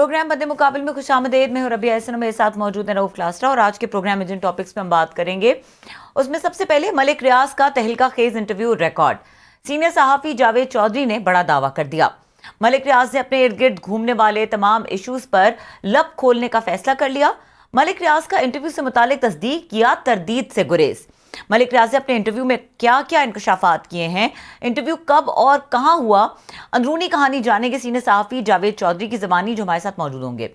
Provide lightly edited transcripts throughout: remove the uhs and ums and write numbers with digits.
Programme बंदे मुकाबिल में खुशामदेद में हूं रबिया एहसन, मेरे साथ मौजूद है रऊफ क्लास्ट्रा। और आज के प्रोग्राम में जिन टॉपिक्स पे हम बात करेंगे उसमें सबसे पहले मलिक रियाज का तहलका खेज इंटरव्यू रिकॉर्ड। सीनियर सहाफी जावेद चौधरी ने बड़ा दावा कर दिया। मलिक रियाज ने अपने इर्द गिर्द घूमने वाले तमाम इशूज पर लब खोलने का फैसला कर लिया। मलिक रियाज का इंटरव्यू से मुतालिक तस्दीक या तरदीद से गुरेज। मलिक रियाज ने अपने इंटरव्यू में क्या क्या इंकशाफात किए हैं, इंटरव्यू कब और कहां हुआ, अंदरूनी कहानी जानेंगे सीनियर सहाफी जावेद चौधरी की ज़बानी जो हमारे साथ मौजूद होंगे।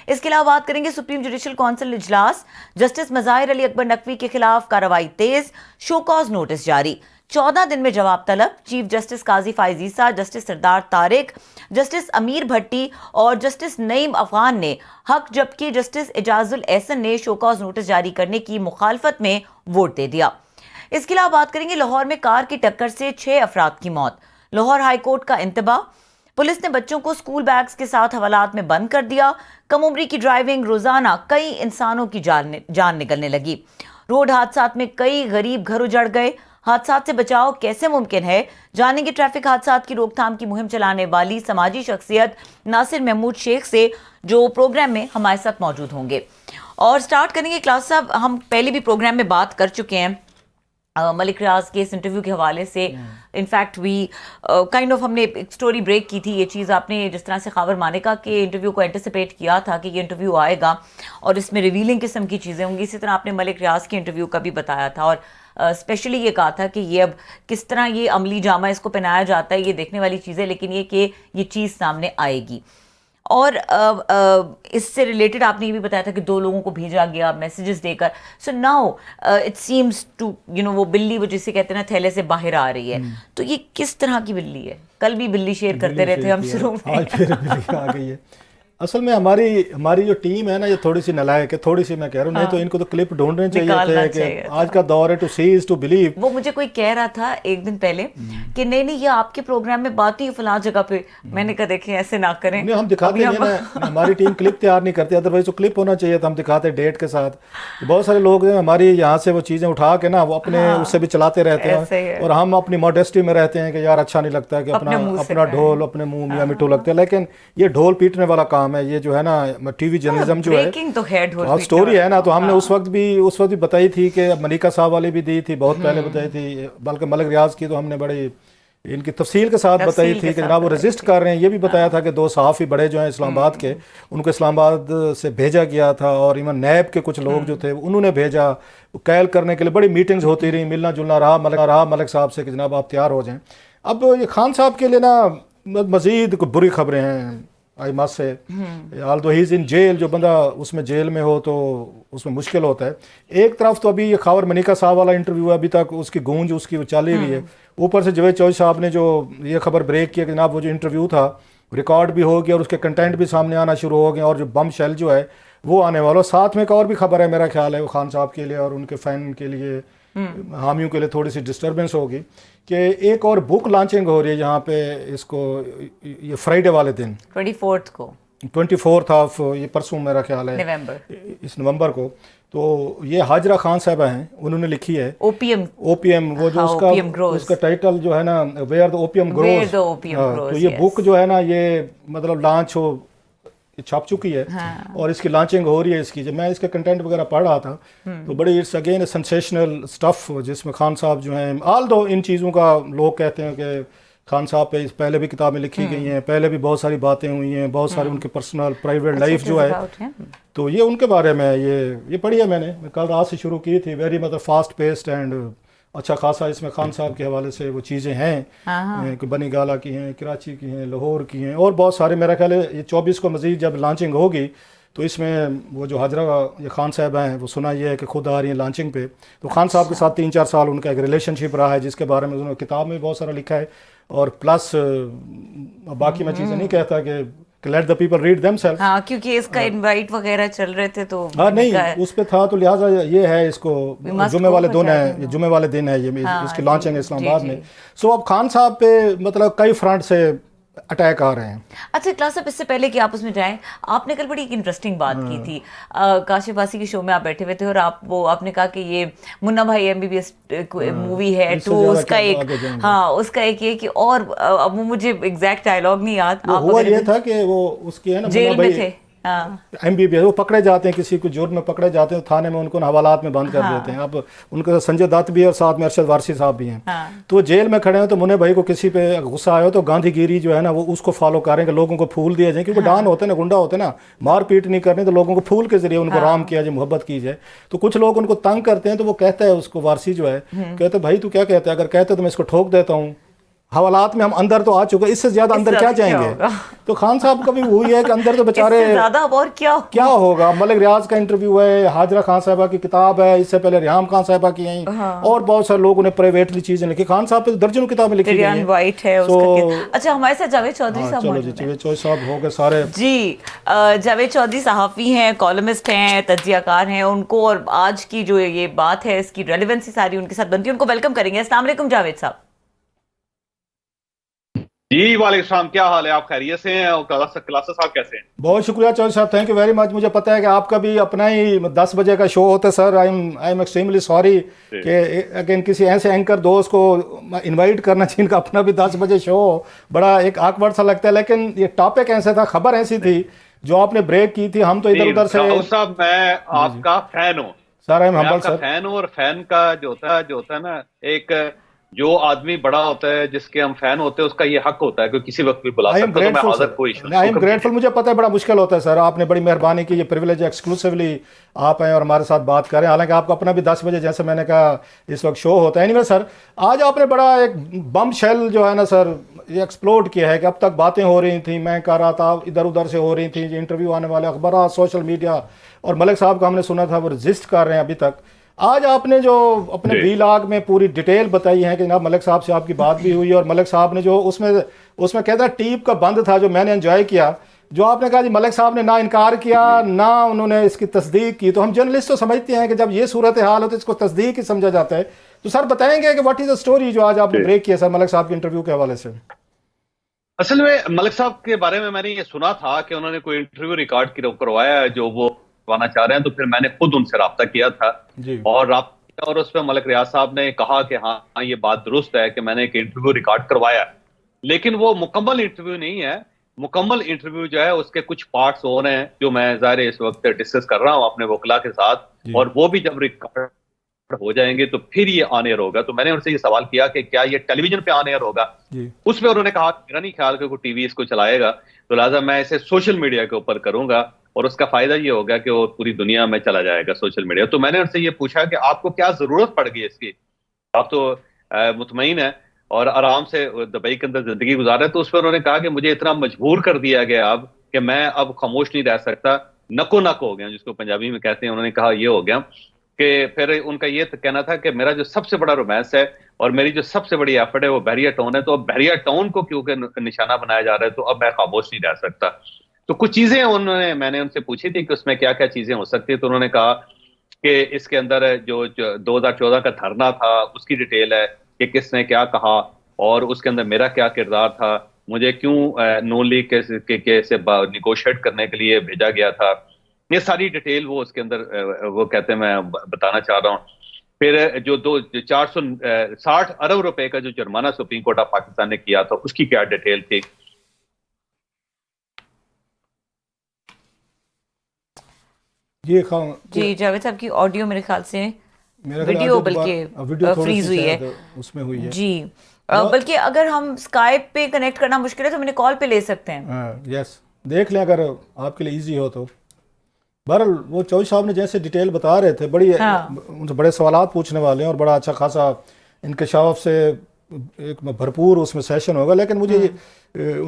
इसके अलावा बात करेंगे सुप्रीम जुडिशल काउंसिल इजलास, जस्टिस मज़ाहिर अली अकबर नकवी के खिलाफ कार्रवाई तेज, शो कॉज नोटिस जारी, 14 दिन में जवाब तलब। चीफ जस्टिस काजी फाइज ईसा, जस्टिस सरदार तारिक, जस्टिस अमीर भट्टी और जस्टिस नईम अफगान ने हक, जबकि जस्टिस एजाजुल एहसन ने शोकॉज नोटिस जारी करने की मुखालफत में वोट दे दिया। इसके अलावा बात करेंगे लाहौर में कार की टक्कर से 6 अफराद की मौत, लाहौर हाईकोर्ट का इंतबा, पुलिस ने बच्चों को स्कूल बैग्स के साथ हवालात में बंद कर दिया, कम उम्री की ड्राइविंग, रोजाना कई इंसानों की जान निकलने लगी, रोड हादसात में कई गरीब घर उजड़ गए, हादसात से बचाव कैसे मुमकिन है, जानेंगे ट्रैफिक हादसात की रोकथाम की मुहिम चलाने वाली समाजी शख्सियत नासिर महमूद शेख से, जो प्रोग्राम में हमारे साथ मौजूद होंगे। और स्टार्ट करेंगे क्लास साहब, हम पहले भी प्रोग्राम में बात कर चुके हैं मलिक रियाज के इस इंटरव्यू के हवाले से। इनफैक्ट वी काइंड ऑफ हमने एक स्टोरी ब्रेक की थी। ये चीज़ आपने जिस तरह से खबर मानिका के इंटरव्यू को एंटिसिपेट किया था कि ये इंटरव्यू आएगा और इसमें रिवीलिंग किस्म की चीज़ें होंगी, इसी तरह आपने मलिक रियाज के इंटरव्यू का भी बताया था और स्पेशली ये कहा था कि ये अब किस तरह ये अमली जामा इसको पहनाया जाता है, ये देखने वाली चीज़ है, लेकिन ये कि ये चीज़ सामने आएगी। और इससे रिलेटेड आपने ये भी बताया था कि 2 लोगों को भेजा गया मैसेजेस देकर। So now it seems to वो बिल्ली वो जिसे कहते हैं ना थैले से बाहर आ रही है। तो ये किस तरह की बिल्ली है? कल भी बिल्ली शेयर करते रहे थे हम शुरू में, आज फिर बिल्ली आ गई है। असल में हमारी जो टीम है ना, ये थोड़ी सी नालायक है, थोड़ी सी मैं कह रहा हूँ। नहीं तो इनको तो क्लिप ढूंढने चाहिए थे कि आज का दौर है to see is to believe. वो मुझे कोई कह रहा था एक दिन पहले कि नहीं ये आपके प्रोग्राम में बात ही फलां जगह पे। मैंने कहा देखें ऐसे ना करें, नहीं हम दिखाते हैं ना, हमारी टीम क्लिप तैयार नहीं करती, अदरवाइज तो क्लिप होना चाहिए था, हम दिखाते डेट के साथ। बहुत सारे लोग हैं हमारी यहाँ से वो चीज़ें उठा के ना वो अपने उससे भी चलाते रहते हैं और हम अपनी मॉडेस्टी में रहते हैं कि यार अच्छा नहीं लगता है कि अपना ढोल अपने मुँह मियाँ मिठू लगते हैं। लेकिन ये ढोल पीटने वाला काम है, ये जो है ना टीवी जर्नलिज्म जो है तो है स्टोरी है ना। तो हमने उस वक्त भी बताई थी कि मलिका साहब वाली भी दी थी, बहुत पहले बताई थी, बल्कि मलिक रियाज की तो हमने बड़ी इनकी तफसील के साथ बताई थी कि जनाब वो रेजिस्ट कर रहे हैं। ये भी बताया था कि 2 सहाफ़ी बड़े जो हैं इस्लामाबाद के, उनको इस्लामाबाद से भेजा गया था और इवन नैब के कुछ लोग जो थे उन्होंने भेजा कैल करने के लिए। बड़ी मीटिंग्स होती रही, मिलना जुलना रहा मलिक साहब से कि जनाब आप तैयार हो जाएं। अब ये खान साहब के लिए ना मज़ीद कुछ बुरी खबरें हैं I must say. Although he is in jail, जो बंदा उसमें जेल में हो तो उसमें मुश्किल होता है। एक तरफ तो अभी ये खबर मलिका साहब वाला इंटरव्यू है, अभी तक उसकी गूंज उसकी वो चल ही रही है। ऊपर से जावेद चौधरी साहब ने जो ये खबर ब्रेक किया कि जनाब वो जो इंटरव्यू था रिकॉर्ड भी हो गया और उसके कंटेंट भी सामने आना शुरू हो गए और जो बम शेल जो है वो आने वाला। साथ में एक और भी खबर है, मेरा ख्याल है वो खान साहब के लिए और उनके फ़ैन के लिए, हामियों के लिए थोड़ी सी डिस्टर्बेंस होगी कि एक और बुक लॉन्चिंग हो रही है यहाँ पे, इसको ये फ्राइडे वाले दिन 24 को 24 ऑफ ये परसों मेरा ख्याल है इस नवंबर को। तो ये हाजरा खान साहबा हैं, उन्होंने लिखी है ओपीएम वो जो उसका टाइटल जो है ना वेयर द ओपीएम ग्रोज। तो ये बुक जो है ना ये मतलब लॉन्च हो छप चुकी है। और इसकी लॉन्चिंग हो रही है इसकी। जब मैं इसका कंटेंट वगैरह पढ़ रहा था तो बड़ी इट्स अगेन सेंसेशनल स्टफ, जिसमें खान साहब जो हैं ऑल्दो इन चीज़ों का लोग कहते हैं कि खान साहब पे पहले भी किताबें लिखी गई हैं, पहले भी बहुत सारी बातें हुई हैं, बहुत सारी उनके पर्सनल प्राइवेट लाइफ जो है, तो ये उनके बारे में ये पढ़ी है मैंने कल रात से शुरू की थी। वेरी मतलब फास्ट पेस्ड एंड अच्छा खासा इसमें खान साहब के हवाले से वो चीज़ें हैं कि बनी गाला की हैं, कराची की हैं, लाहौर की हैं और बहुत सारे। मेरा ख्याल है ये 24 को मज़ीद जब लॉन्चिंग होगी तो इसमें वो जो हाजरा ये खान साहब हैं वो सुना ये है कि खुद आ रही हैं लॉन्चिंग पे। तो खान साहब के साथ 3-4 साल उनका एक रिलेशनशिप रहा है जिसके बारे में उन्होंने किताब में बहुत सारा लिखा है। और प्लस बाकी मैं चीज़ें नहीं कहता कि let the people read themselves. हाँ, क्योंकि इसका इनवाइट वगैरह चल रहे थे तो हाँ नहीं उस पे था, तो लिहाजा ये है इसको जुमे वाले दिन है ये इसकी लॉन्चिंग है इस्लामाबाद में। सो अब खान साहब पे मतलब कई फ्रंट से अटैक आ रहे हैं। अच्छा क्लास साहब, इससे पहले कि आप उसमें जाएं, आपने कल बड़ी इंटरेस्टिंग बात की थी। काशिफ वासी के शो में आप बैठे हुए थे और आपने कहा कि ये मुन्ना भाई MBBS मूवी है तो उसका एक ये कि और अब मुझे एग्जैक्ट डायलॉग नहीं याद। हुआ ये था कि वो उसकी है ना जेल में थे MBBS, वो पकड़े जाते हैं, किसी को जुर्म में पकड़े जाते हैं, थाने में उनको हवालात में बंद कर देते हैं। अब उनके संजय दत्त भी और साथ में अरशद वारसी साहब भी हैं, तो जेल में खड़े हैं। तो मुन्ने भाई को किसी पे गुस्सा आया तो गांधीगिरी जो है ना वो उसको फॉलो करें कि लोगों को फूल दिया जाए, क्योंकि डान होते ना, गुंडा होते ना, मार पीट नहीं करनी, तो लोगों को फूल के जरिए उनको राम किया जाए, मोहब्बत की जाए। तो कुछ लोग उनको तंग करते हैं, तो वो कहता है उसको, वारसी जो है कहते भाई तू क्या कहता है, अगर कहते तो मैं इसको ठोक देता हूँ, हवालात में हम अंदर तो आ चुके, इससे ज्यादा अंदर क्या जाएंगे। तो खान साहब का भी वही है कि अंदर तो बेचारे ज्यादा और क्या होगा। मलिक रियाज का इंटरव्यू है, हाजरा खान साहबा की किताब है, इससे पहले रियाम खान साहबा की हैं, और बहुत सारे लोगों ने प्राइवेटली चीजें लिखी। खान साहब पे दर्जनों किताबें लिखी गई हैं। वाइट है उसका। अच्छा, हमारे साथ जावेद चौधरी साहब। चलो जी, जावेद चौधरी साहब हो गए सारे जी। जावेद चौधरी सहाफ़ी हैं, कॉलमिस्ट हैं, तज्जियाकार हैं। उनको और आज की जो ये बात है इसकी रेलेवेंसी सारी उनके साथ बनती है। उनको वेलकम करेंगे। अस्सलाम वालेकुम जावेद साहब। जी वालेकुम सलाम, क्या हाल है? आप खैरियत से हैं? और क्लासेस साहब कैसे हैं? बहुत शुक्रिया चौधरी साहब, थैंक यू वेरी मच। मुझे पता है कि आपका भी अपना ही 10 बजे का शो होता है sir. I am extremely sorry कि अगेन किसी ऐसे एंकर दोस्त को इनवाइट करना जिनका अपना भी 10 बजे शो हो, बड़ा एक ऑकवर्ड सा लगता है। लेकिन ये टॉपिक ऐसा था, खबर ऐसी थी जो आपने ब्रेक की थी, हम तो इधर उधर से। साहब मैं आपका फैन हूँ sir, I am humble sir. Fan हूँ, और फैन का जो होता है ना, एक जो आदमी बड़ा होता है, जिसके हम फैन होते हैं, उसका ये हक होता है कि किसी वक्त भी बुला सकता है। तो मैं हाजिर, कोई इशू नहीं। I am grateful. मुझे पता है बड़ा मुश्किल होता है सर, आपने बड़ी मेहरबानी की, ये प्रिविलेज एक्सक्लूसिवली आप आए और हमारे साथ बात करें। हालांकि आपका अपना भी 10 बजे जैसे मैंने कहा इस वक्त शो होता है। एनीवे सर, आज आपने बड़ा एक बम शेल जो है ना सर ये एक्सप्लोड किया है कि अब तक बातें हो रही थी, मैं कर रहा था, इधर उधर से हो रही थी, इंटरव्यू आने वाले अखबार, सोशल मीडिया, और मलिक साहब का हमने सुना था वो रजिस्ट कर रहे हैं अभी तक। आज आपने जो अपने वीलॉग में पूरी डिटेल बताई है कि जनाब मलिक साहब से आपकी बात भी हुई, और मलिक साहब ने जो उसमें कहता है टीप का बंद था जो मैंने एंजॉय किया, जो आपने कहा जी मलिक साहब ने ना इनकार किया ना उन्होंने इसकी तस्दीक की। तो हम जर्नलिस्ट तो समझते हैं कि जब ये सूरत हाल हो तो इसको तस्दीक ही समझा जाता है। तो सर बताएंगे कि व्हाट इज द स्टोरी जो आज आपने ब्रेक किया सर मलिक साहब के इंटरव्यू के हवाले से। असल में मलिक साहब के बारे में मैंने ये सुना था कि उन्होंने कोई इंटरव्यू रिकॉर्ड करवाया है जो वो करवाना चाह रहे हैं, तो फिर मैंने खुद उनसे राब्ता किया था और उस पर मलिक रियाज साहब ने कहा कि हाँ ये बात दुरुस्त है कि मैंने एक इंटरव्यू रिकॉर्ड करवाया, लेकिन वो मुकम्मल इंटरव्यू नहीं है। मुकम्मल इंटरव्यू जो है उसके कुछ पार्ट्स हो रहे हैं जो मैं ज़ाहिर इस वक्त डिस्कस कर रहा हूँ अपने वकला के साथ, और वो भी जब रिकॉर्ड हो जाएंगे तो फिर ये ऑन एयर होगा। तो मैंने उनसे ये सवाल किया कि क्या ये टेलीविजन पे ऑन एयर होगा? उस पर उन्होंने कहा मेरा नहीं ख्याल कि कोई टीवी इसको चलाएगा, तो लिहाजा मैं इसे सोशल मीडिया के ऊपर करूंगा, और उसका फायदा ये होगा कि वो पूरी दुनिया में चला जाएगा सोशल मीडिया। तो मैंने उनसे ये पूछा कि आपको क्या जरूरत पड़ गई इसकी, आप तो मुतमईन है और आराम से दुबई के अंदर जिंदगी गुजार रहे हैं। तो उस पर उन्होंने कहा कि मुझे इतना मजबूर कर दिया गया अब कि मैं अब खामोश नहीं रह सकता, नको नक हो गया, जिसको पंजाबी में कहते हैं। उन्होंने कहा ये हो गया कि फिर उनका ये कहना था कि मेरा जो सबसे बड़ा रोमांस है और मेरी जो सबसे बड़ी एफर्ट है वो बहरिया टाउन है, तो अब बहरिया टाउन को क्योंकि निशाना बनाया जा रहा है तो अब मैं खामोश नहीं रह सकता। तो कुछ चीजें मैंने उनसे पूछी थी कि उसमें क्या क्या चीजें हो सकती है। तो उन्होंने कहा कि इसके अंदर जो 2014 का धरना था उसकी डिटेल है कि किसने क्या कहा और उसके अंदर मेरा क्या किरदार था, मुझे क्यों नून लीग के से निगोशिएट करने के लिए भेजा गया था, ये सारी डिटेल वो उसके अंदर वो कहते हैं मैं बताना चाह रहा हूँ। फिर जो 460 अरब रुपए का जो जुर्माना सुप्रीम कोर्ट ऑफ पाकिस्तान ने किया था उसकी क्या डिटेल थी। जी जावेद साहब की ऑडियो मेरे ख्याल से वीडियो बल्कि फ्रीज हुई है उसमें हुई है जी, बल्कि अगर हम स्काइप पे कनेक्ट करना मुश्किल है तो मैंने कॉल पे ले सकते हैं। यस, देख लें अगर आपके लिए इजी हो तो। बहरहाल वो चौधरी साहब ने जैसे डिटेल बता रहे थे, उनसे बड़े सवालात पूछने वाले हैं और बड़ा अच्छा खासा इंकशाफ से एक भरपूर उसमें सेशन होगा। लेकिन मुझे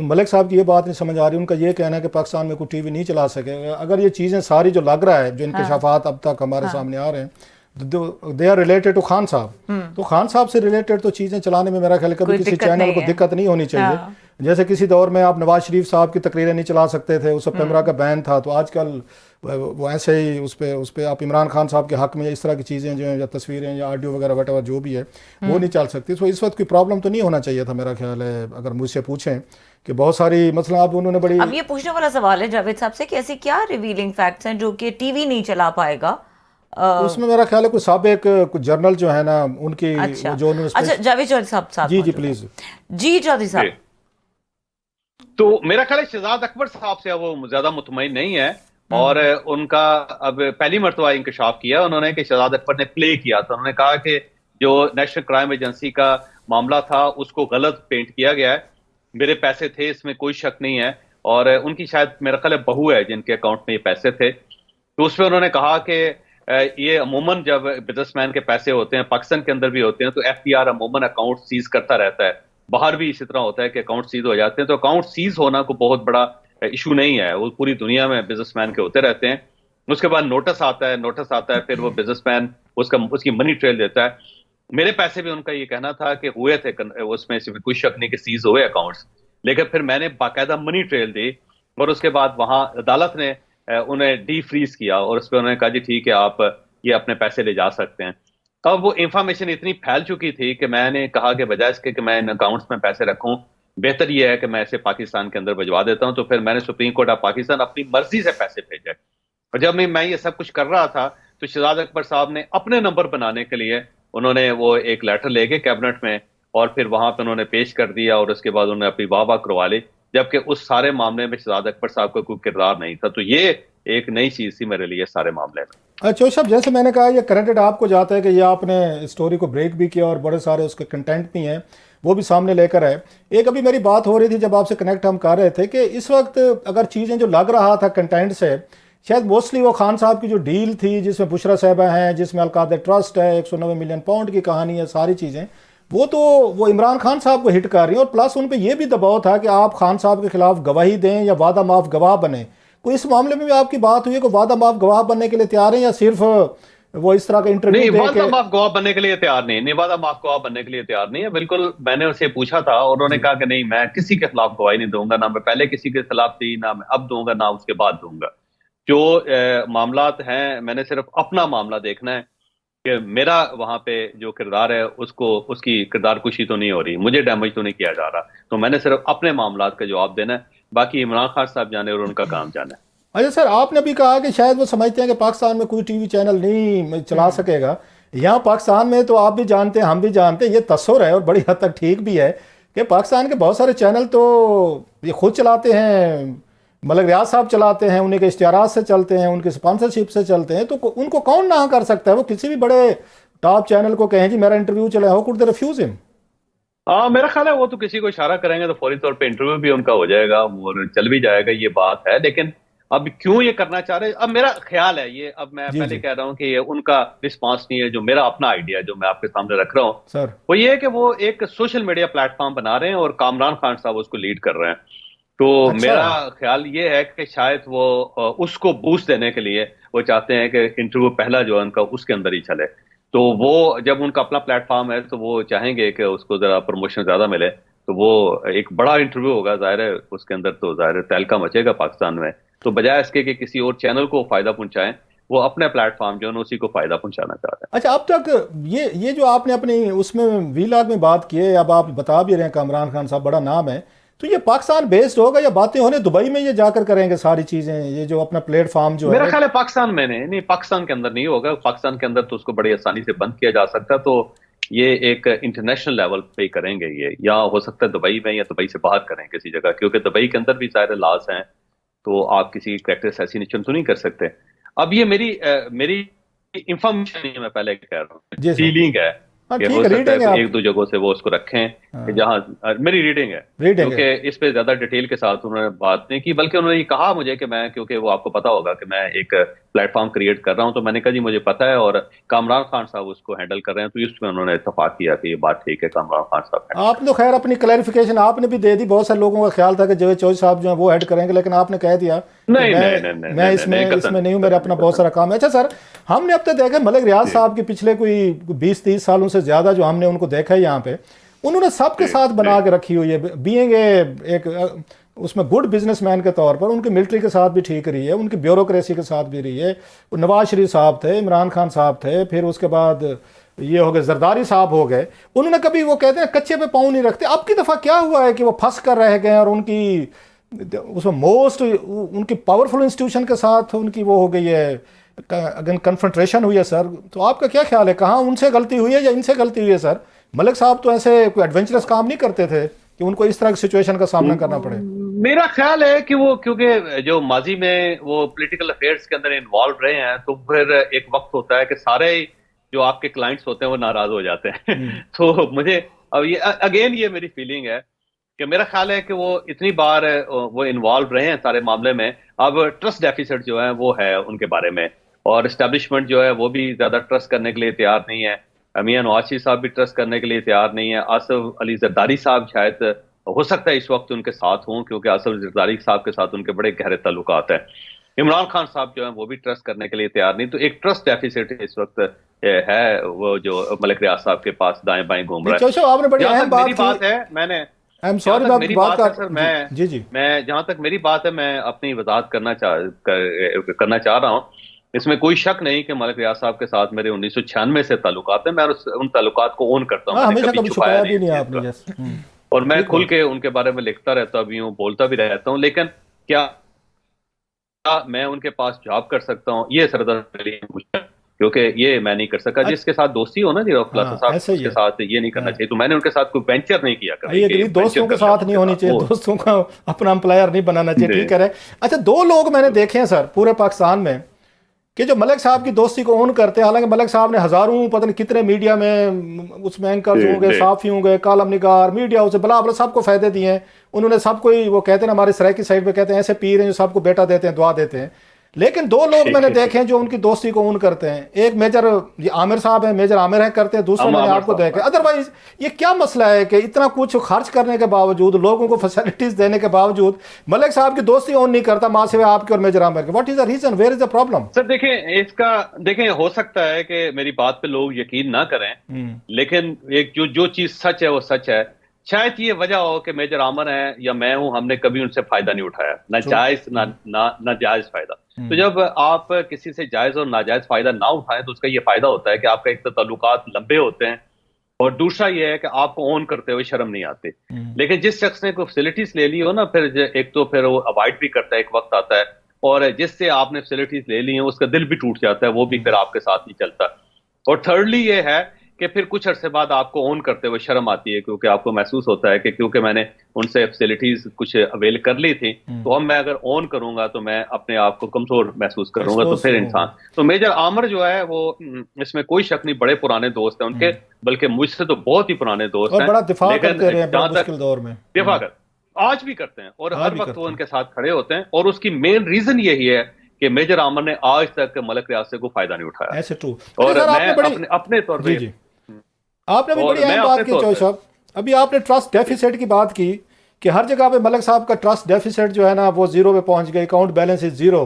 मलिक साहब की ये बात नहीं समझ आ रही। उनका ये कहना है कि पाकिस्तान में कोई टीवी नहीं चला सके। अगर ये चीज़ें सारी जो लग रहा है, जो इंकशाफात अब तक हमारे सामने आ रहे हैं, they are related to Khan Sahab. तो खान साहब से रिलेटेड तो चीज़ें चलाने में मेरा ख्याल कभी किसी चैनल को दिक्कत नहीं होनी चाहिए। जैसे किसी दौर में आप नवाज शरीफ साहब की तकरीरें नहीं चला सकते थे, उस कैमरा का बैन था, तो आजकल वो ऐसे ही उस पर आप इमरान खान साहब के हक में इस तरह की चीज़ें जो हैं या तस्वीरें या ऑडियो वगैरह वट जो भी है वो नहीं चल सकती। तो इस वक्त कोई प्रॉब्लम तो नहीं होना चाहिए था मेरा ख्याल है। अगर मुझसे पूछें कि बहुत सारी मसला आप उन्होंने बड़ी, अब ये पूछने वाला सवाल है जावेद साहब से कि ऐसे क्या रिवीलिंग फैक्ट्स हैं जो कि टीवी नहीं चला पाएगा। उसमें मेरा ख्याल है कुछ साबिक कुछ जर्नल जो है ना उनकी जो अच्छा जावेद चौधरी साहब जी प्लीज जी चौधरी साहब। तो मेरा ख्याल है शहजाद अकबर साहब से वो ज्यादा मुतमईन नहीं है और उनका अब पहली मर्तबा इंकशाफ किया उन्होंने कि शहजाद अकबर ने प्ले किया था। उन्होंने कहा कि जो नेशनल क्राइम एजेंसी का मामला था उसको गलत पेंट किया गया है, मेरे पैसे थे, इसमें कोई शक नहीं है। और उनकी शायद मेरा ख्याल है बहू है जिनके अकाउंट में ये पैसे थे। तो उसमें उन्होंने कहा कि ये अमूमन जब बिजनेसमैन के पैसे होते हैं, पाकिस्तान के अंदर भी होते हैं, तो एफबीआर अमूमन अकाउंट सीज करता रहता है। बाहर भी इसी तरह होता है कि अकाउंट सीज हो जाते हैं। तो अकाउंट सीज होना को बहुत बड़ा इशू नहीं है, वो पूरी दुनिया में बिजनेसमैन के होते रहते हैं। उसके बाद नोटिस आता है, फिर वो बिजनेसमैन उसकी मनी ट्रेल देता है। मेरे पैसे भी उनका ये कहना था कि हुए थे, उसमें सिर्फ कोई शक नहीं कि सीज हुए अकाउंट्स। लेकिन फिर मैंने बाकायदा मनी ट्रेल दी और उसके बाद वहां अदालत ने उन्हें डी फ्रीज किया और उस पर उन्होंने कहा जी ठीक है, आप ये अपने पैसे ले जा सकते हैं। अब वो इंफॉर्मेशन इतनी फैल चुकी थी कि मैंने कहा कि बजाय इसके कि मैं इन अकाउंट्स में पैसे रखूं, बेहतर यह है कि मैं इसे पाकिस्तान के अंदर भिजवा देता हूं। तो फिर मैंने सुप्रीम कोर्ट ऑफ पाकिस्तान अपनी मर्जी से पैसे भेजे। और जब मैं ये सब कुछ कर रहा था तो शहजाद अकबर साहब ने अपने नंबर बनाने के लिए उन्होंने वो एक लेटर लेके कैबिनेट में और फिर वहां पर उन्होंने पेश कर दिया और उसके बाद उन्होंने अपनी वाह करवा ली, जबकि उस सारे मामले में शहजाद अकबर साहब का कोई किरदार नहीं था। तो ये एक नई चीज थी मेरे लिए सारे मामले में। अच्छा साहब, जैसे मैंने कहा ये क्रेडिट आपको जाता है कि ये आपने स्टोरी को ब्रेक भी किया और बड़े सारे उसके कंटेंट भी हैं वो भी सामने लेकर आए। एक अभी मेरी बात हो रही थी जब आपसे कनेक्ट हम कर रहे थे कि इस वक्त अगर चीज़ें जो लग रहा था कंटेंट से, शायद मोस्टली वो खान साहब की जो डील थी जिसमें बुशरा साहबा हैं, जिसमें अलकायदा ट्रस्ट है, 190 मिलियन पाउंड की कहानी है, सारी चीज़ें वो इमरान खान साहब को हिट कर रही हैं। और प्लस उन पे ये भी दबाव था कि आप खान साहब के खिलाफ गवाही दें या वादा माफ गवाह बने। कोई इस मामले में भी आपकी बात हुई है कि वादा माफ गवाह बनने के लिए तैयार हैं या सिर्फ वो इस तरह का इंटरव्यू नहीं, वादा माफ गवाह बनने के लिए तैयार नहीं, वादा माफ गवाह बनने के लिए तैयार नहीं है बिल्कुल। मैंने उसे पूछा था और उन्होंने कहा कि नहीं, मैं किसी के खिलाफ गवाही नहीं दूंगा, ना मैं पहले किसी के खिलाफ दी, ना मैं अब दूंगा, ना उसके बाद दूंगा। जो मामलात हैं मैंने सिर्फ अपना मामला देखना है कि मेरा वहां पे जो किरदार है उसकी किरदार कुशी तो नहीं हो रही, मुझे डैमेज तो नहीं किया जा रहा। तो मैंने सिर्फ अपने मामलात का जवाब देना है, बाकी इमरान खान साहब जाने और उनका काम जाना है। अच्छा सर, आपने भी कहा कि शायद वो समझते हैं कि पाकिस्तान में कोई टीवी चैनल नहीं चला सकेगा। यहाँ पाकिस्तान में तो आप भी जानते हैं, हम भी जानते हैं, ये तस्वर है और बड़ी हद तक ठीक भी है कि पाकिस्तान के बहुत सारे चैनल तो ये खुद चलाते हैं, मलिक रियाज साहब चलाते हैं, उन्हीं के इश्तिहारात से चलते हैं, उनके स्पॉन्सरशिप से चलते हैं। तो उनको कौन ना कर सकता है? वो किसी भी बड़े टॉप चैनल को कहें जी मेरा इंटरव्यू चला, how could they refuse him? मेरा ख्याल है वो तो किसी को इशारा करेंगे तो फौरी तौर पे इंटरव्यू भी उनका हो जाएगा और चल भी जाएगा, ये बात है। लेकिन अब क्यों ये करना चाह रहे हैं, अब मेरा ख्याल है ये, अब मैं पहले कह रहा हूँ कि ये उनका रिस्पांस नहीं है। जो मेरा अपना आइडिया जो मैं आपके सामने रख रहा हूँ वो ये है कि वो एक सोशल मीडिया प्लेटफॉर्म बना रहे हैं और कामरान खान साहब उसको लीड कर रहे हैं। तो मेरा ख्याल ये है कि शायद वो उसको बूस्ट देने के लिए वो चाहते हैं कि इंटरव्यू पहला जो है उनका उसके अंदर ही चले। तो वो जब उनका अपना प्लेटफॉर्म है तो वो चाहेंगे कि उसको जरा प्रमोशन ज्यादा मिले, तो वो एक बड़ा इंटरव्यू होगा, जाहिर है उसके अंदर तो जाहिर है तहलका मचेगा पाकिस्तान में। तो बजाय इसके कि किसी और चैनल को फायदा पहुंचाएं, वो अपने प्लेटफॉर्म जो है उसी को फायदा पहुंचाना चाह रहे हैं। अच्छा, अब तक ये जो आपने अपनी उसमें वीलॉग में बात की है, अब आप बता भी रहे हैं कामरान खान साहब बड़ा नाम है, तो ये पाकिस्तान बेस्ड होगा या बातें होने दुबई में ये जाकर करेंगे सारी चीजें? ये जो अपना प्लेटफॉर्म जो मेरा ख्याल है पाकिस्तान में नहीं, पाकिस्तान के अंदर नहीं होगा। पाकिस्तान के अंदर तो उसको बड़ी आसानी से बंद किया जा सकता है, तो ये एक इंटरनेशनल लेवल पे करेंगे ये, या हो सकता है दुबई में या दुबई से बाहर करें किसी जगह, क्योंकि दुबई के अंदर भी सारे लॉज हैं, तो आप किसी कैरेक्टर असैसिनेशन तो नहीं कर सकते। अब ये मेरी इंफॉर्मेशन नहीं है, मैं पहले कह रहा हूँ, फीलिंग है कि हो सकता है एक दो जगहों से वो उसको रखें जहां मेरी रीडिंग है, क्योंकि इस पे ज्यादा डिटेल के साथ उन्होंने बात नहीं की, बल्कि उन्होंने ये कहा मुझे कि मैं, क्योंकि वो आपको पता होगा कि मैं एक प्लेटफॉर्म क्रिएट कर रहा हूं, तो मैंने कहा जी मुझे पता है और कामरान खान साहब उसको हैंडल कर रहे हैं, तो इसमें उन्होंने इत्तेफाक किया कि ये बात ठीक है, कामरान खान साहब। आपने तो खैर अपनी क्लैरिफिकेशन आपने भी दे दी। बहुत सारे लोगों का ख्याल था कि जावेद चौधरी साहब जो है वो हेड करेंगे, लेकिन आपने कह दिया मैं इसमें नहीं हूँ, मेरा अपना बहुत सारा काम है। अच्छा सर, हमने अब तक देखा मलिक रियाज साहब के पिछले कोई 20-30 सालों से ज़्यादा जो हमने उनको देखा है यहाँ पे, उन्होंने सबके साथ बना के रखी हुई है। बीइंग एक उसमें गुड बिजनेसमैन के तौर पर उनकी मिलिट्री के साथ भी ठीक रही है, उनकी ब्यूरोक्रेसी के साथ भी रही है। नवाज शरीफ साहब थे, इमरान खान साहब थे, फिर उसके बाद ये हो गए जरदारी साहब हो गए। उन्होंने कभी, वो कहते हैं कच्चे पे पाँव नहीं रखते। अब की दफ़ा क्या हुआ है कि वो फंस कर रह गए और उनकी उसमें उनकी पावरफुल इंस्टीट्यूशन के साथ उनकी वो हो गई है, अगेन कन्फ्रंट्रेशन हुई है। सर, तो आपका क्या ख्याल है, कहाँ उनसे गलती हुई है या इनसे गलती हुई है? सर, मलिक साहब तो ऐसे कोई एडवेंचरस काम नहीं करते थे कि उनको इस तरह की सिचुएशन का सामना करना पड़े। मेरा ख्याल है कि वो क्योंकि जो माजी में वो पॉलिटिकल अफेयर्स के अंदर इन्वॉल्व रहे हैं, तो फिर एक वक्त होता है कि सारे जो आपके क्लाइंट्स होते हैं वो नाराज हो जाते हैं। तो मुझे अब ये अगेन ये मेरी फीलिंग है कि मेरा ख्याल है कि वो इतनी बार वो इन्वॉल्व रहे हैं सारे मामले में, अब ट्रस्ट डेफिसिट जो है वो है उनके बारे में, और एस्टेब्लिशमेंट जो है वो भी ज्यादा ट्रस्ट करने के लिए तैयार नहीं है। मियां नवाज शरीफ साहब भी ट्रस्ट करने के लिए तैयार नहीं है। आसिफ अली जरदारी साहब शायद हो सकता है इस वक्त उनके साथ हों, क्योंकि आसिफ जरदारी साहब के साथ उनके बड़े गहरे ताल्लुकात हैं। इमरान खान साहब जो है वो भी ट्रस्ट करने के लिए तैयार नहीं। तो एक ट्रस्ट डेफिसिट इस वक्त है, वो जो मलिक रियाज साहब के पास दाएं बाएं घूम रहा है। आपने बड़ी अहम बात है, मैंने मेरी बात कर मैं जहां तक मेरी बात है, मैं अपनी वजाहत करना चाह रहा हूं। इसमें कोई शक नहीं कि मलिक रियाज साहब के साथ मेरे 1996 से ताल्लुकात है। मैं उन ताल्लुकात को ओन करता हूँ, कभी छुपाया नहीं आपने। और मैं खुल के उनके बारे में लिखता रहता भी हूँ, बोलता भी रहता हूँ। लेकिन क्या मैं उनके पास जॉब कर सकता हूँ, ये सरदार, क्योंकि ये मैं नहीं कर सका। जिसके साथ दोस्ती हो ना जी साहब के साथ, ये नहीं करना चाहिए। तो मैंने उनके साथ कोई वेंचर नहीं किया। दोस्तों के साथ नहीं होनी चाहिए, दोस्तों का अपना एम्प्लॉयर नहीं बनाना चाहिए, ठीक है। अच्छा, 2 लोग मैंने देखे हैं सर पूरे पाकिस्तान में कि जो मलिक साहब की दोस्ती को ऑन करते हैं। हालांकि मलिक साहब ने हजारों पता नहीं कितने मीडिया में उसमें एंकर्स होंगे, साफी होंगे, कालम निगार, मीडिया हाउस, बला बला सबको फायदे दिए हैं उन्होंने। सबको ही वो कहते हैं ना, हमारे सराय की साइड पे कहते हैं ऐसे पीर हैं जो सबको बेटा देते हैं, दुआ देते हैं। लेकिन 2 लोग मैंने देखे हैं जो उनकी दोस्ती को ऑन करते हैं। एक मेजर आमिर साहब है, मेजर आमिर है करते हैं, दूसरा मैंने आपको देखा। अदरवाइज ये क्या मसला है कि इतना कुछ खर्च करने के बावजूद, लोगों को फैसिलिटीज देने के बावजूद मलिक साहब की दोस्ती ऑन नहीं करता, माँ सिवाय आपके और मेजर आमिर के? What is the reason, where is the problem? Sir देखें, हो सकता है कि मेरी बात पे लोग यकीन ना करें, लेकिन एक जो चीज सच है वो सच है। शायद ये वजह हो कि मेजर आमिर है या मैं हूं, हमने कभी उनसे फायदा नहीं उठाया, ना जायज ना जायज फायदा। तो जब आप किसी से जायज और नाजायज फायदा ना उठाएं, तो उसका ये फायदा होता है कि आपका एक तो ताल्लुकात लंबे होते हैं, और दूसरा ये है कि आपको ऑन करते हुए शर्म नहीं आती। लेकिन जिस शख्स ने कोई फैसिलिटीज ले ली हो ना, फिर एक तो फिर वो अवॉइड भी करता है, एक वक्त आता है, और जिससे आपने फैसिलिटीज ले ली है उसका दिल भी टूट जाता है, वो भी फिर आपके साथ नहीं चलता। और थर्डली ये है कि फिर कुछ अरसे बाद आपको ऑन करते हुए शर्म आती है, क्योंकि आपको महसूस होता है कि क्योंकि मैंने उनसे फैसिलिटीज कुछ अवेल कर ली थी, तो अब मैं अगर ऑन करूंगा तो मैं अपने आप को कमजोर महसूस करूंगा। तो फिर इंसान, तो मेजर आमिर जो है वो, इसमें कोई शक नहीं, बड़े पुराने दोस्त हैं उनके, बल्कि मुझसे तो बहुत ही पुराने दोस्त हैं। दिफा कर आज भी करते हैं, और हर वक्त वो उनके साथ खड़े होते हैं। और उसकी मेन रीजन यही है कि मेजर आमिर ने आज तक मलिक रियाज से कोई फायदा नहीं उठाया। ऐसे ट्रू। और मैं अपने तौर पर, आपने भी बड़ी अहम बात की चौधरी साहब, अभी आपने ट्रस्ट डेफिसिट की बात की कि हर जगह पे मलिक साहब का ट्रस्ट डेफिसिट जो है ना वो 0 पे पहुंच गए, अकाउंट बैलेंस इज 0।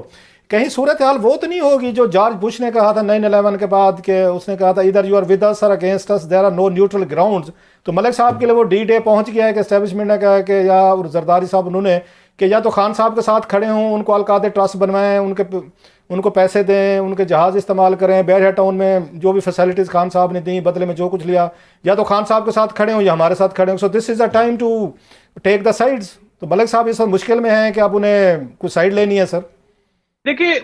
कहीं सूरत हाल वो तो नहीं होगी जो जॉर्ज बुश ने कहा था 9/11 के बाद, के उसने कहा था इधर यू आर विद अस और against us, there are no neutral grounds. तो मलिक साहब के लिए वो D-Day पहुंच गया है कि एस्टेब्लिशमेंट ने कहा कि या जरदारी साहब उन्होंने कि या तो खान साहब के साथ खड़े हों, उनको अलकायदा ट्रस्ट बनवाएं, उनको पैसे दें, उनके जहाज़ इस्तेमाल करें, बैरिया टाउन में जो भी फैसिलिटीज़ खान साहब ने दी, बदले में जो कुछ लिया, या तो खान साहब के साथ खड़े हों या हमारे साथ खड़े हों। So this is a time to take the sides. तो मलिक साहब इस वक्त मुश्किल में हैं कि अब उन्हें कुछ साइड लेनी है। सर देखिए,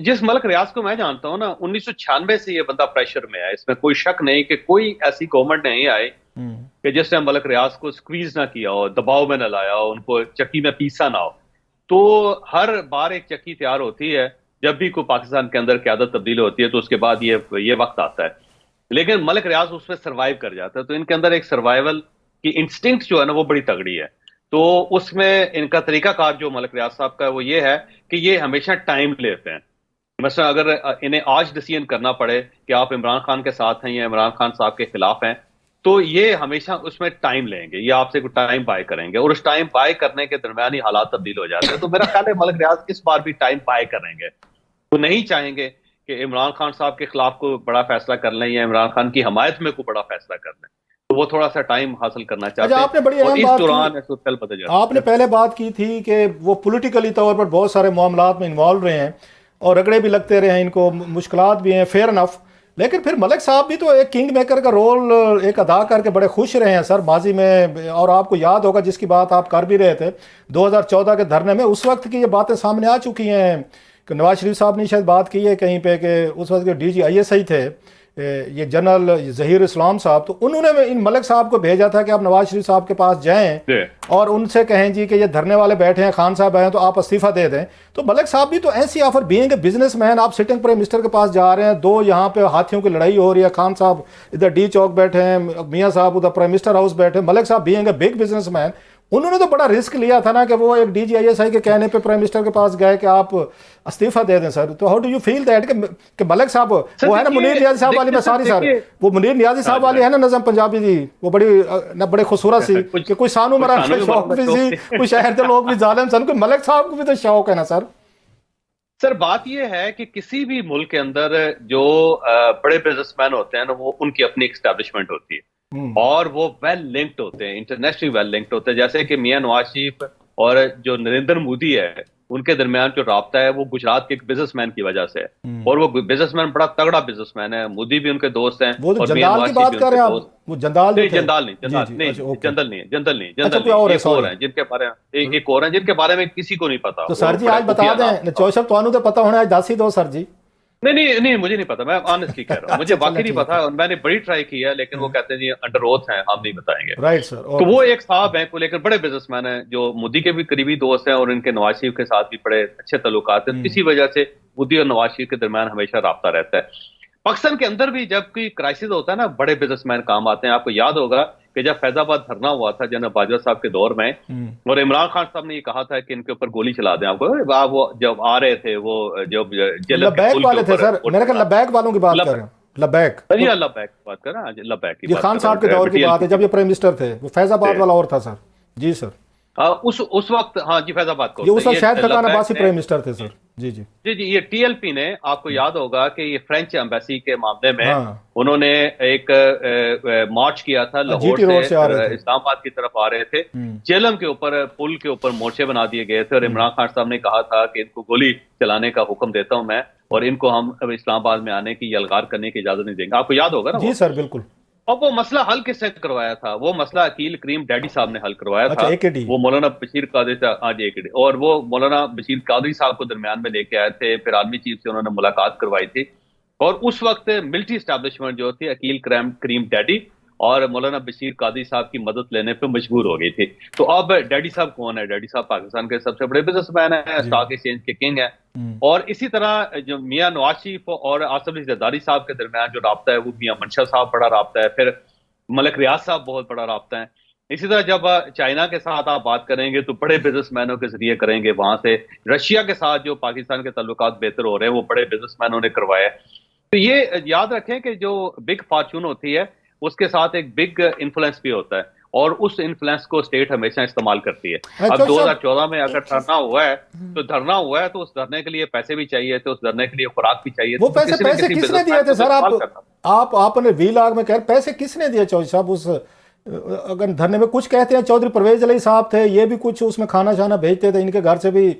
जिस मलिक रियाज को मैं जानता हूँ ना, 1996 से ये बंदा प्रेशर में है, इसमें कोई शक नहीं कि कोई ऐसी गवर्नमेंट नहीं आई कि जिसने मलिक रियाज को स्क्वीज ना किया हो, दबाव में न लाया हो, उनको चक्की में पीसा ना हो। तो हर बार एक चक्की तैयार होती है, जब भी कोई पाकिस्तान के अंदर क़यादत तब्दील होती है, तो उसके बाद ये वक्त आता है। लेकिन मलिक रियाज उसमें सर्वाइव कर जाता है। तो इनके अंदर एक सर्वाइवल की इंस्टिंक्ट जो है ना वो बड़ी तगड़ी है। तो उसमें इनका तरीकाकार जो मलिक रियाज साहब का वो ये है कि ये हमेशा टाइम लेते हैं। मसलन अगर इन्हें आज डिसीजन करना पड़े कि आप इमरान खान के साथ हैं या इमरान खान साहब के खिलाफ हैं, तो ये हमेशा उसमें टाइम लेंगे, ये आपसे कुछ टाइम बाय करेंगे, और उस टाइम बाय करने के दरमियान ही हालात तब्दील हो जाते हैं। तो मेरा ख्याल है मलिक रियाज इस बार भी टाइम बाय करेंगे। तो नहीं चाहेंगे कि इमरान खान साहब के खिलाफ कोई बड़ा फैसला कर लें या इमरान खान की हमायत में कोई बड़ा फैसला कर लें। तो वो थोड़ा सा टाइम हासिल करना चाहते हैं। आपने बड़ी अहम बात आपने पहले बात की थी कि वो पॉलिटिकली तौर पर बहुत सारे मामलात में इन्वॉल्व रहे हैं और रगड़े भी लगते रहे हैं, इनको मुश्किलात भी हैं, फेयर इनफ। लेकिन फिर मलिक साहब भी तो एक किंग मेकर का रोल एक अदा करके बड़े खुश रहे हैं सर माजी में। और आपको याद होगा जिसकी बात आप कर भी रहे थे 2014 के धरने में, उस वक्त की ये बातें सामने आ चुकी हैं कि नवाज शरीफ साहब ने शायद बात की है कहीं पे कि उस वक्त के DG ISI थे ये जनरल ज़हीर इस्लाम साहब, तो उन्होंने इन मलिक साहब को भेजा था कि आप नवाज शरीफ साहब के पास जाएं और उनसे कहें जी कि ये धरने वाले बैठे हैं, खान साहब आए तो आप इस्तीफा दे दें। तो मलिक साहब भी तो ऐसी ऑफर, बीइंग ए बिजनेसमैन, आप सिटिंग प्राइम मिनिस्टर के पास जा रहे हैं, 2 यहाँ पे हाथियों की लड़ाई हो रही है, खान साहब इधर डी चौक बैठे हैं, मियाँ साहब उधर प्राइम मिनिस्टर हाउस बैठे हैं। मलिक साहब बीइंग ए बिग बिजनेसमैन, उन्होंने तो बड़ा रिस्क लिया था ना कि वो एक DGISI के कहने पे प्राइम मिनिस्टर के पास गए कि आप इस्तीफा दे दें सर। तो how do you feel that कि मलिक साहब, वो है ना मुनीर नियाजी साहब वाली, मैं सॉरी सर, वो मुनीर नियाजी साहब वाली है ना नज़म पंजाबी जी, वो बड़ी ना बड़े खूबसूरत सी कि कोई सानू मरा शौक भी सी, कोई शहर के लोग भी जालिम सन, कोई मलिक साहब को भी तो शौक है ना सर। सर बात यह है कि किसी भी मुल्क के अंदर जो बड़े बिजनेसमैन होते हैं ना, वो उनकी अपनी एस्टैब्लिशमेंट होती है और वो वेल लिंक्ड होते हैं, इंटरनेशनली वेल लिंक्ड होते हैं। जैसे कि मियां नवाज शरीफ और जो नरेंद्र मोदी है, उनके दरमियान जो राब्ता है वो गुजरात के एक बिजनेसमैन की वजह से है और वो बिजनेसमैन बड़ा तगड़ा बिजनेसमैन है। मोदी भी उनके दोस्त हैं। वो तो और जंदाल की बात कर रहे हैं आप, वो जंदाल नहीं, जनरल नहीं, जिनके बारे में एक और है जिनके बारे में किसी को नहीं पता। तो सर जी आज बता दें, चौशब तो तो पता होना, आज दस ही दो सर जी। नहीं मुझे नहीं पता, मैं ऑनेस्टली कह रहा हूँ, मुझे वाकई नहीं पता और मैंने बड़ी ट्राई की है, लेकिन वो कहते हैं जी अंडर ओथ हैं, हम नहीं बताएंगे। Right sir. तो वो एक साहब हैं को लेकर बड़े बिजनेसमैन हैं जो मोदी के भी करीबी दोस्त हैं और इनके नवाज शरीफ के साथ भी बड़े अच्छे ताल्लुकात हैं। इसी वजह से मोदी और नवाज शरीफ के दरमियान हमेशा राब्ता रहता है। पाकिस्तान के अंदर भी जब कोई क्राइसिस होता है ना, बड़े बिजनेसमैन काम आते हैं। आपको याद होगा कि जब फैजाबाद धरना हुआ था जनरल बाजवा साहब के दौर में, और इमरान खान साहब ने ये कहा था कि इनके ऊपर गोली चला दें। आपको वो जब आ रहे थे, वो जब लबैक वाले थे सर, मेरे ख्याल लबैक वालों की बात कर रहे हैं, लबैक लबैक की बात कर रहे हैं, लबैक की बात, खान साहब के दौर की बात है जब ये प्राइम मिनिस्टर थे। वो फैजाबाद वाला और था सर। जी सर, उस वक्त, हाँ जी, फैजाबाद को ये उस वक्त शायद खकान अब्बासी प्राइम मिनिस्टर थे सर। जी जी जी जी। ये TLP ने, आपको याद होगा कि ये फ्रेंच एम्बेसी के मामले में उन्होंने एक मार्च किया था, लाहौर से इस्लामाबाद की तरफ आ रहे थे, जेलम के ऊपर, पुल के ऊपर मोर्चे बना दिए गए थे और इमरान खान साहब ने कहा था कि इनको गोली चलाने का हुक्म देता हूं मैं और इनको हम इस्लामाबाद में आने की, यलगार करने की इजाजत नहीं देंगे। आपको याद होगा ना? जी सर बिल्कुल। और वो मसला हल किसने करवाया था? वो मसला अकील करीम डैडी साहब ने हल करवाया था। वो मौलाना बशीर कादरी साहब, आज AKD, और वो मौलाना बशीर कादरी साहब को दरमियान में लेके आए थे, फिर आर्मी चीफ से उन्होंने मुलाकात करवाई थी और उस वक्त मिलिट्री एस्टैब्लिशमेंट जो थी अकील करीम डैडी और मौलाना बशीर कादरी साहब की मदद लेने पे मजबूर हो गई थी। तो अब डैडी साहब कौन है? डैडी साहब पाकिस्तान के सबसे बड़े बिजनेसमैन है, स्टॉक एक्सचेंज के किंग है। और इसी तरह जो मियां नवाज शरीफ और आसिफ अली जरदारी साहब के दरमियान जो राब्ता है, वो मियां मंशा साहब बड़ा राब्ता है, फिर मलिक रियाज साहब बहुत बड़ा राब्ता है। इसी तरह जब चाइना के साथ आप बात करेंगे तो बड़े बिजनेसमैनों के जरिए करेंगे। वहां से रशिया के साथ जो पाकिस्तान के ताल्लुकात बेहतर हो रहे हैं, वो बड़े बिजनेसमैनों ने करवाए। तो ये याद रखें कि जो बिग फॉर्चून होती है उसके साथ एक बिग इन्फ्लुएंस भी होता है और उस इन्फ्लुएंस को स्टेट हमेशा इस्तेमाल करती है। अब 2014 में अगर धरना हुआ है तो उस धरने के लिए पैसे भी चाहिए, तो उस धरने के लिए खुराक भी चाहिए। वो पैसे किसने दिए थे सर? आपने वीलाग में कह, पैसे किसने दिए चौधरी साहब? उस अगर धरने में कुछ कहते हैं चौधरी परवेज अली साहब थे, ये भी कुछ उसमें खाना शाना भेजते थे, इनके घर से भी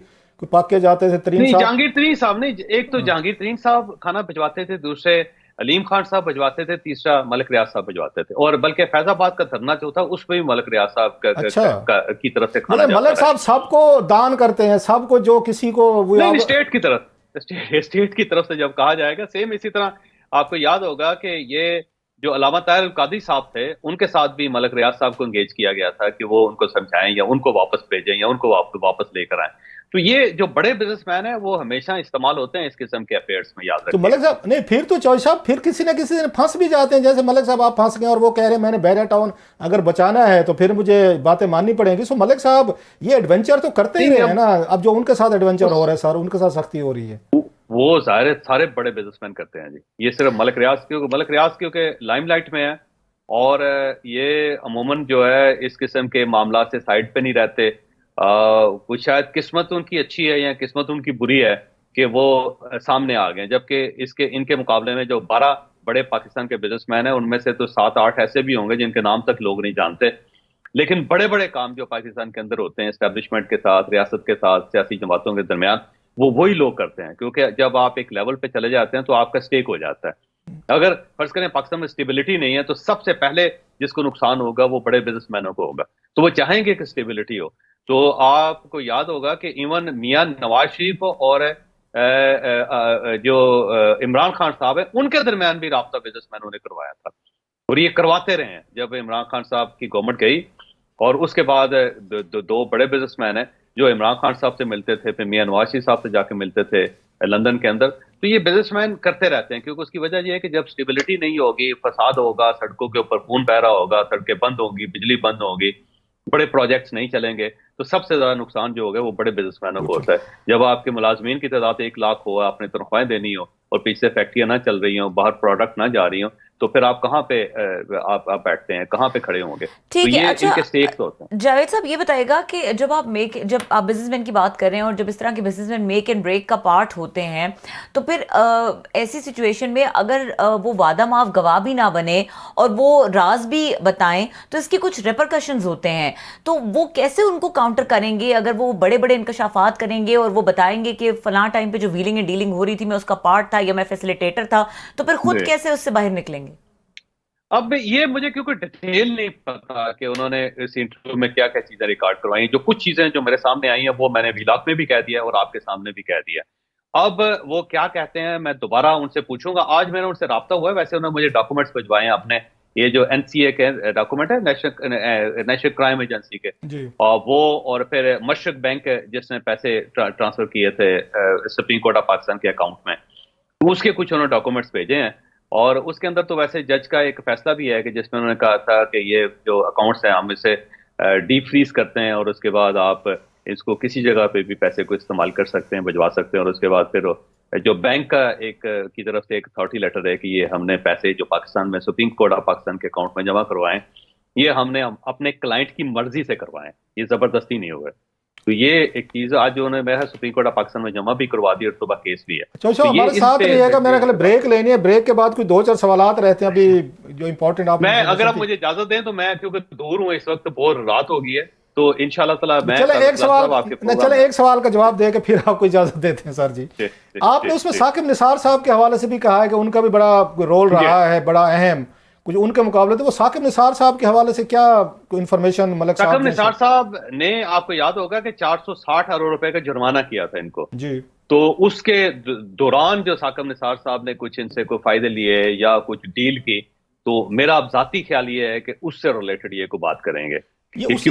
पाके जाते थे। जहांगीर तरीन साहब ने, एक तो जहांगीर तरीन साहब खाना भिजवाते थे, दूसरे अलीम खान साहब भिजवाते थे, तीसरा मलिक रियाज साहब भिजवाते थे। और बल्कि फैजाबाद का धरना जो था उस पर भी मलिक रियाज साहब की तरफ से खाना मलिक साहब सबको दान करते हैं, सबको, जो किसी को स्टेट की तरफ से जब कहा जाएगा सेम। इसी तरह आपको याद होगा कि ये जो अलामा ताहिर कादरी साहब थे, उनके साथ भी मलिक रियाज साहब को एंगेज किया गया था कि वो उनको समझाएं या उनको वापस भेजें या उनको वापस लेकर आएं। तो ये जो बड़े बिजनेसमैन हैं वो हमेशा इस्तेमाल होते हैं इस किस्म के अफेयर्स में, याद रखें। तो मलिक साहब नहीं, फिर तो चौधरी साहब फिर किसी न किसी दिन फंस भी जाते हैं। जैसे मलिक साहब आप फंस गए और वो कह रहे हैं मैंने बैरिया टाउन अगर बचाना है तो फिर मुझे बातें माननी पड़ेंगी। सो मलिक साहब ये एडवेंचर तो करते ही रहे हैं ना। अब जो उनके साथ एडवेंचर हो रहा है सर, उनके साथ सख्ती हो रही है, वो सारे बड़े बिजनेसमैन करते हैं जी। ये सिर्फ मलिक रियाज क्योंकि लाइमलाइट में है और ये अमूमन जो है इस किस्म के मामला से साइड पे नहीं रहते। कुछ शायद किस्मत उनकी अच्छी है या किस्मत उनकी बुरी है कि वो सामने आ गए, जबकि इनके मुकाबले में जो 12 बड़े पाकिस्तान के बिजनेसमैन हैं उनमें से तो 7-8 ऐसे भी होंगे जिनके नाम तक लोग नहीं जानते। लेकिन बड़े बड़े काम जो पाकिस्तान के अंदर होते हैं एस्टेब्लिशमेंट के साथ, रियासत के साथ, सियासी जमातों के दरमियान, वो वही लोग करते हैं। क्योंकि जब आप एक लेवल पे चले जाते हैं तो आपका स्टेक हो जाता है। अगर फर्ज करें पाकिस्तान में स्टेबिलिटी नहीं है तो सबसे पहले जिसको नुकसान होगा वो बड़े बिजनेसमैनों को होगा। तो वो चाहेंगे कि स्टेबिलिटी हो। तो आपको याद होगा कि इवन मियां नवाज शरीफ और जो इमरान खान साहब है उनके दरमियान भी राब्ता बिजनेसमैनों ने करवाया था, और ये करवाते रहे हैं। जब इमरान खान साहब की गवर्नमेंट गई और उसके बाद दो बड़े बिजनेसमैन हैं जो इमरान खान साहब से मिलते थे, फिर मियां नवाज शरीफ साहब से जाके मिलते थे लंदन के अंदर। तो ये बिजनेसमैन करते रहते हैं, क्योंकि उसकी वजह यह है कि जब स्टेबिलिटी नहीं होगी, फसाद होगा, सड़कों के ऊपर खून बह रहा होगा, सड़कें बंद होंगी, बिजली बंद होगी, बड़े प्रोजेक्ट्स नहीं चलेंगे, तो सबसे ज्यादा नुकसान जो होगा वो बड़े बिजनेसमैनों को होता है। जब आपके मुलाजमीन की तादाद 1 लाख हो, आपने तनख्वाहें देनी हो और पीछे फैक्ट्रियां ना चल रही हो, बाहर प्रोडक्ट ना जा रही हो, तो फिर आप कहाँ पे आप बैठते हैं, कहाँ पे खड़े होंगे? ठीक तो है। ये अच्छा, इनके स्टेक्स होते हैं। जावेद साहब ये बताएगा कि जब आप बिजनेसमैन की बात कर रहे हैं और जब इस तरह के बिजनेसमैन मेक एंड ब्रेक का पार्ट होते हैं, तो फिर ऐसी सिचुएशन में अगर वो वादा माफ गवाह भी ना बने और वो राज भी बताएं तो इसके कुछ रिपरकशंस होते हैं। तो वो कैसे उनको काउंटर करेंगे? अगर वो बड़े बड़े इंकशाफात करेंगे और वो बताएंगे कि फलां टाइम पे जो व्हीलिंग एंड डीलिंग हो रही थी मैं उसका पार्ट था या मैं फैसिलिटेटर था, तो फिर खुद कैसे उससे बाहर निकलेंगे? अब ये मुझे क्योंकि डिटेल नहीं पता कि उन्होंने इस इंटरव्यू में क्या क्या चीजें रिकॉर्ड करवाई। जो कुछ चीजें जो मेरे सामने आई हैं वो मैंने व्लॉग में भी कह दिया और आपके सामने भी कह दिया। अब वो क्या कहते हैं मैं दोबारा उनसे पूछूंगा। आज मैंने उनसे राब्ता हुआ है, वैसे उन्होंने मुझे डॉक्यूमेंट्स भिजवाए हैं अपने, ये जो NCA के डॉक्यूमेंट है, नेशनल क्राइम एजेंसी के, और वो, और फिर मशरक बैंक जिसने पैसे ट्रांसफर किए थे सुप्रीम कोर्ट ऑफ पाकिस्तान के अकाउंट में, उसके कुछ उन्होंने डॉक्यूमेंट्स भेजे हैं। और उसके अंदर तो वैसे जज का एक फैसला भी है कि जिसमें उन्होंने कहा था कि ये जो अकाउंट्स हैं हम इसे डीप फ्रीज करते हैं और उसके बाद आप इसको किसी जगह पे भी पैसे को इस्तेमाल कर सकते हैं, भिजवा सकते हैं। और उसके बाद फिर जो बैंक का एक की तरफ से एक अथॉरिटी लेटर है कि ये हमने पैसे जो पाकिस्तान में सुप्रीम कोर्ट ऑफ पाकिस्तान के अकाउंट में जमा करवाएं, ये हमने अपने क्लाइंट की मर्जी से करवाएं, ये जबरदस्ती नहीं हुआ। तो ये एक चीज आज जो उन्होंने सुप्रीम कोर्ट ऑफ पाकिस्तान में जमा भी करवा दी और तो केस भी है। तो हमारे साथ रहिएगा, मेरा ख्याल ब्रेक लेनी है, ब्रेक के बाद कोई 2-4 सवालात रहते हैं अभी जो इंपॉर्टेंट आप, मैं अगर आप मुझे इजाजत दें तो मैं क्योंकि दूर हूँ इस वक्त, बहुत रात हो गई है, तो इंशाल्लाह ताला मैं चले एक सवाल का जवाब दे के फिर आपको इजाजत देते हैं सर जी। आपने उसमें साकिब निसार साहब के हवाले से भी कहा है कि उनका भी बड़ा रोल रहा है, बड़ा अहम कुछ उनके मुकाबले। तो वो साकिब निसार साहब के हवाले से क्या इंफॉर्मेशन मलिक साहब? साकिब निसार साहब ने, आपको याद होगा कि 460 अरब रुपए का जुर्माना किया था इनको जी। तो उसके दौरान जो साकिब निसार साहब ने कुछ इनसे कोई फायदे लिए या कुछ डील की, तो मेरा अब जाती ख्याल ये है कि उससे रिलेटेड ये को बात करेंगे। ये उसी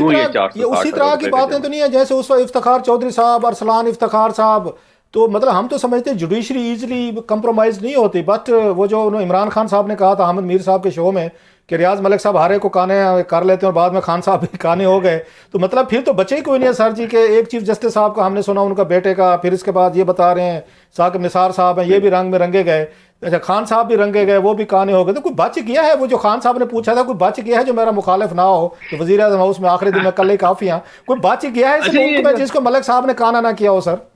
तरह की बातें तो नहीं है जैसे उस वक्त इफ्तिखार चौधरी साहब, अरसलान इफ्तिखार साहब, तो मतलब हम तो समझते हैं जुडिशरी इजीली कंप्रोमाइज नहीं होती, बट वो जो इमरान खान साहब ने कहा था अहमद मीर साहब के शो में कि रियाज मलिक साहब हारे को काने कर लेते हैं और बाद में खान साहब भी काने हो गए, तो मतलब फिर तो बचे ही कोई नहीं है सर जी के। एक चीफ जस्टिस साहब का हमने सुना, उनका बेटे का, फिर इसके बाद ये बता रहे हैं साकिब निसार साहब हैं, ये भी रंग में रंगे गए। अच्छा, खान साहब भी रंगे गए, वो भी काने हो गए। तो कोई बच गया है? वो जो खान साहब ने पूछा था, कोई बच गया है जो मेरा मुखालिफ ना हो, तो वजीर आज़म हाउस में आखिरी दिन में कल ही काफी हैं, कोई बच गया है इस मुल्क में जिसको मलिक साहब ने काना ना किया हो? सर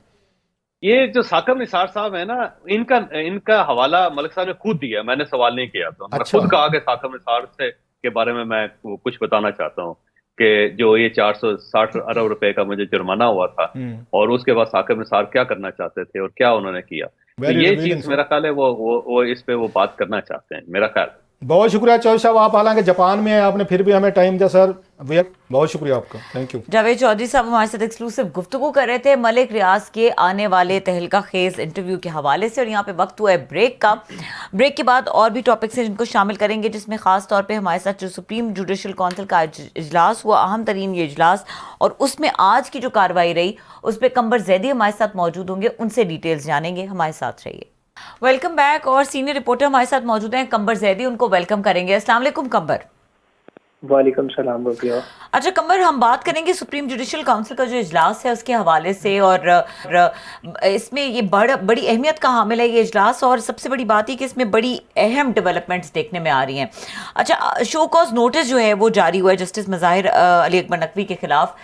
ये जो साकिब निसार साहब है ना, इनका हवाला मलिक साहब ने खुद दिया, मैंने सवाल नहीं किया था। अच्छा। खुद कहा कि साकिब निसार से के बारे में मैं कुछ बताना चाहता हूँ कि जो ये 460 अरब रुपए का मुझे जुर्माना हुआ था और उसके बाद साकिब निसार क्या करना चाहते थे और क्या उन्होंने किया, तो ये चीज मेरा ख्याल है वो इस पे वो बात करना चाहते हैं, मेरा ख्याल। बहुत शुक्रिया चौधरी साहब, आप हालांकि जापान में हैं, आपने फिर भी हमें टाइम दिया सर, बहुत शुक्रिया आपका, थैंक यू। जावेद चौधरी साहब हमारे साथ एक्सक्लूसिव गुफ्तगू कर रहे थे मलिक रियाज के आने वाले तहलका खेज इंटरव्यू के हवाले से। और यहाँ पे वक्त हुआ है ब्रेक का। ब्रेक के बाद और भी टॉपिक्स हैं जिनको शामिल करेंगे, जिसमें खास तौर पे हमारे साथ जो सुप्रीम जुडिशल काउंसिल का इजलास हुआ, अहम तरीन ये इजलास, और उसमें आज की जो कार्रवाई रही उस पर कंबर जैदी हमारे साथ मौजूद होंगे, उनसे डिटेल्स जानेंगे। हमारे साथ रहिए। Welcome back. और सीनियर रिपोर्टर हमारे साथ मौजूद हैं कंबर जैदी, उनको वेलकम करेंगे। अस्सलाम वालेकुम कंबर। वालेकुम सलाम रुपया। अच्छा कंबर, हम बात करेंगे सुप्रीम जुडिशल काउंसिल का जो इजलास है उसके हवाले से, और इसमें ये बड़ी अहमियत का हामिल है ये इजलास, और सबसे बड़ी बात है कि इसमें बड़ी अहम डेवलपमेंट्स देखने में आ रही हैं। अच्छा, शो कॉज नोटिस जो है वो जारी हुआ है जस्टिस मज़ाहिर अली अकबर नकवी के खिलाफ,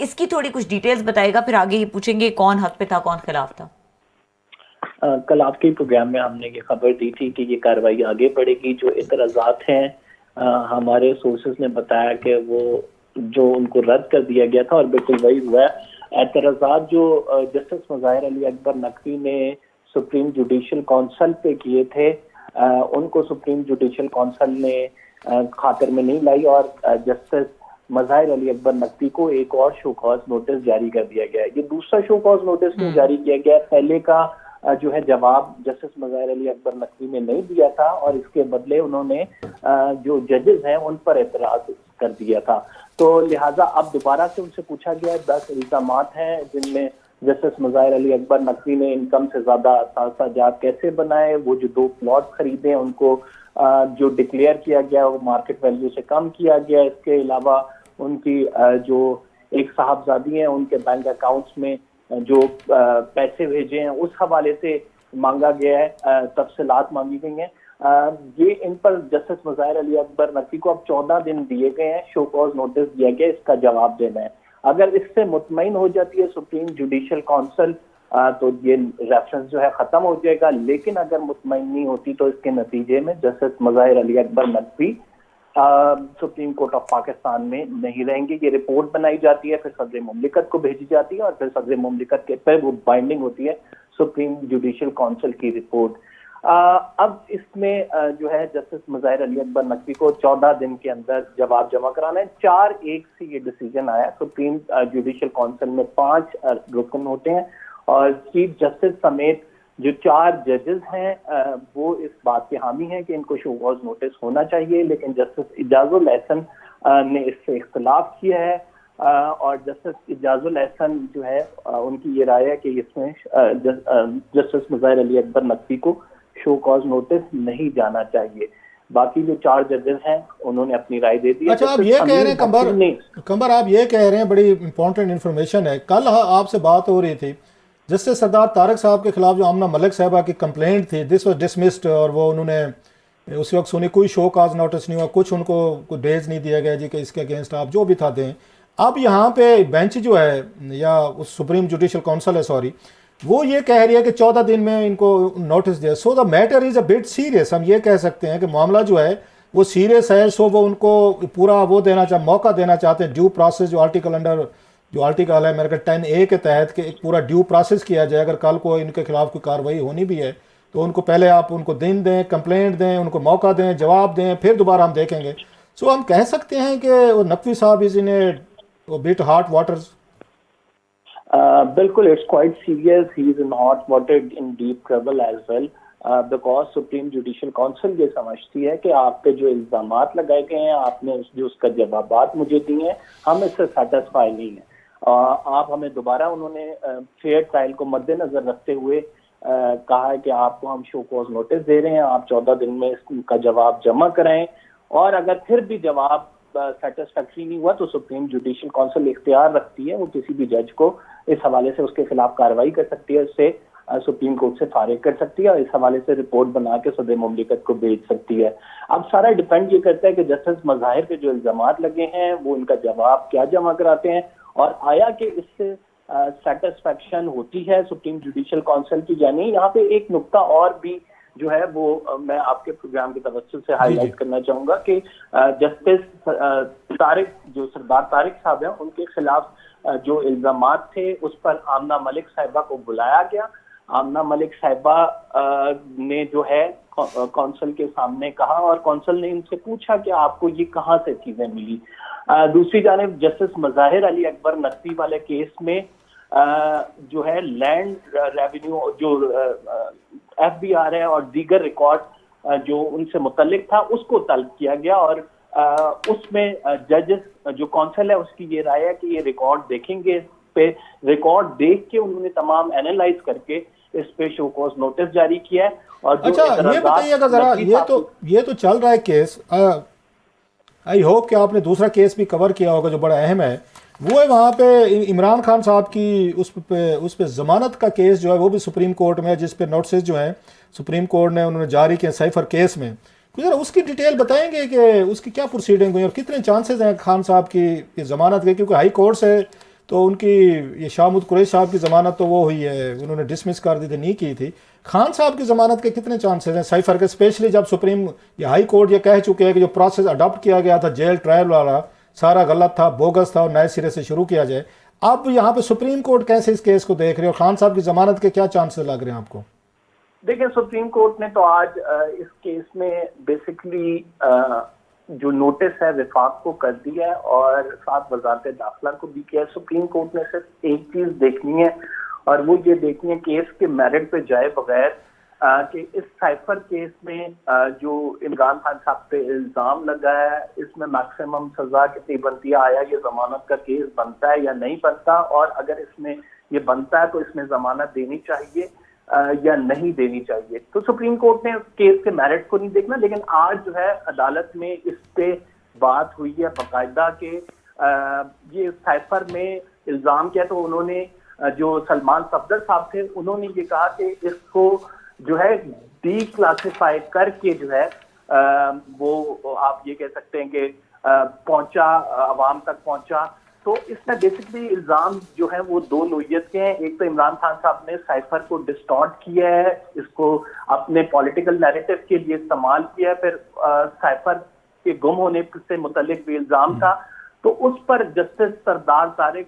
इसकी थोड़ी कुछ डिटेल्स बताएगा, फिर आगे ये पूछेंगे कौन हक पे था कौन खिलाफ था। कल आपके प्रोग्राम में हमने ये खबर दी थी कि ये कार्रवाई आगे बढ़ेगी। जो एतराज़ात हैं हमारे सोर्सेज ने बताया कि वो जो उनको रद्द कर दिया गया था और बिल्कुल वही हुआ है। एतराज़ात जो जस्टिस मज़ाहिर अली अकबर नकवी ने सुप्रीम जुडिशल काउंसिल पे किए थे, उनको सुप्रीम जुडिशल काउंसिल ने खातिर में नहीं लाई और जस्टिस मज़ाहिर अली अकबर नकवी को एक और शो कॉज नोटिस जारी कर दिया गया है। ये दूसरा शो कॉज नोटिस क्यों जारी किया गया? पहले का जो है जवाब जस्टिस मज़ाहिर अली अकबर नकवी ने नहीं दिया था और इसके बदले उन्होंने जो जजेस हैं उन पर एतराज कर दिया था। तो लिहाजा अब दोबारा से उनसे पूछा गया 10 इल्जामात हैं जिनमें जस्टिस मज़ाहिर अली अकबर नकवी ने इनकम से ज्यादा असाजात कैसे बनाए, वो जो 2 प्लॉट खरीदे उनको जो डिक्लेयर किया गया वो मार्केट वैल्यू से कम किया गया। इसके अलावा उनकी जो एक साहबजादी हैं उनके बैंक अकाउंट्स में जो पैसे भेजे हैं उस हवाले से मांगा गया है, तफसीलात मांगी गई हैं। ये इन पर जस्टिस मज़ाहिर अली अकबर नकवी को अब 14 दिन दिए गए हैं, शो कॉज नोटिस दिया गया, इसका जवाब देना है। अगर इससे मुतमईन हो जाती है सुप्रीम जुडिशल काउंसिल तो ये रेफरेंस जो है खत्म हो जाएगा, लेकिन अगर मुतमईन नहीं होती तो इसके नतीजे में justice Mazahir Ali Akbar Naqvi supreme court of Pakistan में नहीं रहेंगे। ये रिपोर्ट बनाई जाती है, फिर सदर मुमलिकत को भेजी जाती है और फिर सदर मुमलिकत के पर वो बाइंडिंग होती है सुप्रीम जुडिशल काउंसिल की रिपोर्ट। अब इसमें जो है जस्टिस मज़ाहिर अली अकबर नकवी को 14 दिन के अंदर जवाब जमा कराना है। 4-1 से ये डिसीजन आया। सुप्रीम जुडिशल काउंसिल में 5 रुकन होते हैं और चीफ जस्टिस समेत जो 4 जजेस हैं वो इस बात के हामी हैं कि इनको शो कॉज नोटिस होना चाहिए, लेकिन जस्टिस इजाजुल एहसन ने इससे इख्तलाफ किया है और जस्टिस इजाजुल एहसन जो है उनकी ये राय है कि इसमें जस्टिस मज़ाहिर अली अकबर नकवी को शो कॉज नोटिस नहीं जाना चाहिए। बाकी जो 4 जजेस हैं उन्होंने अपनी राय दे दी। अच्छा, आप ये कह रहे हैं कंबर आप ये कह रहे हैं, बड़ी इंपॉर्टेंट इन्फॉर्मेशन है। कल आपसे बात हो रही थी जस्टिस सरदार तारक साहब के खिलाफ जो आमना मलिक साहबा की कंप्लेंट थी, दिस वाज डिसमिस्ड और वो उन्होंने उस वक्त सुनी, कोई शो काज नोटिस नहीं हुआ, कुछ उनको कोई डेज नहीं दिया गया जी कि इसके अगेंस्ट आप जो भी था दें। अब यहाँ पे बेंच जो है या उस सुप्रीम जुडिशल काउंसिल है सॉरी, वो ये कह रही है कि 14 दिन में इनको नोटिस दिया। So the matter is a bit serious. हम ये कह सकते हैं कि मामला जो है वो सीरियस है। सो वो उनको पूरा वो मौका देना चाहते हैं, ड्यू प्रोसेस जो आर्टिकल है मेरे ख्याल 10A के तहत कि एक पूरा ड्यू प्रोसेस किया जाए। अगर कल को इनके खिलाफ कोई कार्रवाई होनी भी है तो उनको पहले आप उनको दिन दें, कंप्लेंट दें, उनको मौका दें, जवाब दें, फिर दोबारा हम देखेंगे। सो हम कह सकते हैं कि वो Naqvi Sahab is in a bit hot waters. बिल्कुल, it's quite serious, he is in hot water, in deep trouble as well, because supreme judicial council ये समझती है कि आप पे जो इल्जामात लगाए गए हैं, आपने जो उसका जवाबात मुझे दिए हैं, हम इससे सेटिस्फाई नहीं है। आप हमें दोबारा, उन्होंने फेयर ट्रायल को मद्देनजर रखते हुए कहा है कि आपको हम शो कॉज नोटिस दे रहे हैं, आप 14 दिन में इसका जवाब जमा कराएं और अगर फिर भी जवाब सेटिस्फैक्ट्री नहीं हुआ तो सुप्रीम जुडिशल काउंसिल इख्तियार रखती है, वो किसी भी जज को इस हवाले से उसके खिलाफ कार्रवाई कर सकती है, उससे सुप्रीम कोर्ट से फारिग कर सकती है और इस हवाले से रिपोर्ट बना के सदर मुमलिकत को भेज सकती है। अब सारा डिपेंड ये करता है कि जस्टिस मज़ाहिर के जो इल्जामात लगे हैं वो उनका जवाब क्या जमा कराते हैं और आया कि इससे सेटिस्फैक्शन होती है सुप्रीम जुडिशल काउंसिल की। यानी यहाँ पे एक नुक्ता और भी जो है वो मैं आपके प्रोग्राम की तवज्जो से हाईलाइट करना चाहूंगा कि जस्टिस तारिक, जो सरदार तारिक साहब हैं, उनके खिलाफ जो इल्जामात थे उस पर आमना मलिक साहिबा को बुलाया गया। आमना मलिक साहिबा ने जो है कौंसल के सामने कहा और कौंसल ने इनसे पूछा कि आपको ये कहाँ से चीजें मिली। दूसरी जानिब जस्टिस मज़ाहिर अली अकबर नकवी वाले केस में जो है लैंड रेवेन्यू जो FBR है और दीगर रिकॉर्ड जो उनसे मुतल्लिक था उसको तलब किया गया और उसमें जजेस जो कौंसिल है उसकी ये राय है कि ये रिकॉर्ड देखेंगे, इस पे रिकॉर्ड देख के उन्होंने तमाम एनालाइज करके इस पे शो कॉज नोटिस जारी किया है। और अच्छा, ये बताइएगा जरा, ये तो चल रहा है केस, आई होप कि आपने दूसरा केस भी कवर किया होगा जो बड़ा अहम है, वो है वहाँ पे इमरान खान साहब की उस पे ज़मानत का केस जो है वो भी सुप्रीम कोर्ट में है, जिस पे नोटिस जो है सुप्रीम कोर्ट ने उन्होंने जारी किया साइफर केस में। कुछ जरा उसकी डिटेल बताएंगे कि उसकी क्या प्रोसीडिंग हुई और कितने चांसेस हैं खान साहब की ज़मानत के, क्योंकि हाई कोर्ट से तो उनकी ये शाहमूद कुरैशी साहब की ज़मानत तो वो हुई है, उन्होंने डिसमिस कर दी थी, नहीं की थी। खान साहब की ज़मानत के कितने चांसेस हैं साइफर के, स्पेशली जब सुप्रीम या हाई कोर्ट ये कह चुके हैं कि जो प्रोसेस अडॉप्ट किया गया था जेल ट्रायल वाला सारा गलत था, बोगस था और नए सिरे से शुरू किया जाए। अब यहाँ पे सुप्रीम कोर्ट कैसे इस केस को देख रहे हो, खान साहब की ज़मानत के क्या चांसेस लग रहे हैं आपको? देखिए, सुप्रीम कोर्ट ने तो आज इस केस में बेसिकली जो नोटिस है विफाक को कर दिया है और साथ वजारत दाखिला को भी किया है। सुप्रीम कोर्ट ने सिर्फ एक चीज देखनी है और वो ये देखनी है केस के मेरिट पे जाए बगैर कि इस साइफर केस में जो इमरान खान साहब पे इल्जाम लगा है इसमें मैक्सिमम सजा कितनी बनती है, आया ये जमानत का केस बनता है या नहीं बनता, और अगर इसमें ये बनता है तो इसमें जमानत देनी चाहिए या नहीं देनी चाहिए। तो सुप्रीम कोर्ट ने उस केस के मेरिट को नहीं देखना, लेकिन आज जो है अदालत में इस पे बात हुई है बाकायदा के ये साइफर में इल्जाम किया। तो उन्होंने जो सलमान सफदर साहब थे उन्होंने ये कहा कि इसको जो है डी क्लासिफाई करके जो है वो आप ये कह सकते हैं कि पहुंचा, अवाम तक पहुंचा। तो इसमें बेसिकली इल्जाम जो है वो दो नोयत के हैं। एक तो इमरान खान साहब ने साइफर को डिस्टॉर्ट किया है, इसको अपने पॉलिटिकल नैरेटिव के लिए इस्तेमाल किया है। फिर साइफर के गुम होने से मुतल्लिक भी इल्जाम था, तो उस पर जस्टिस सरदार तारिक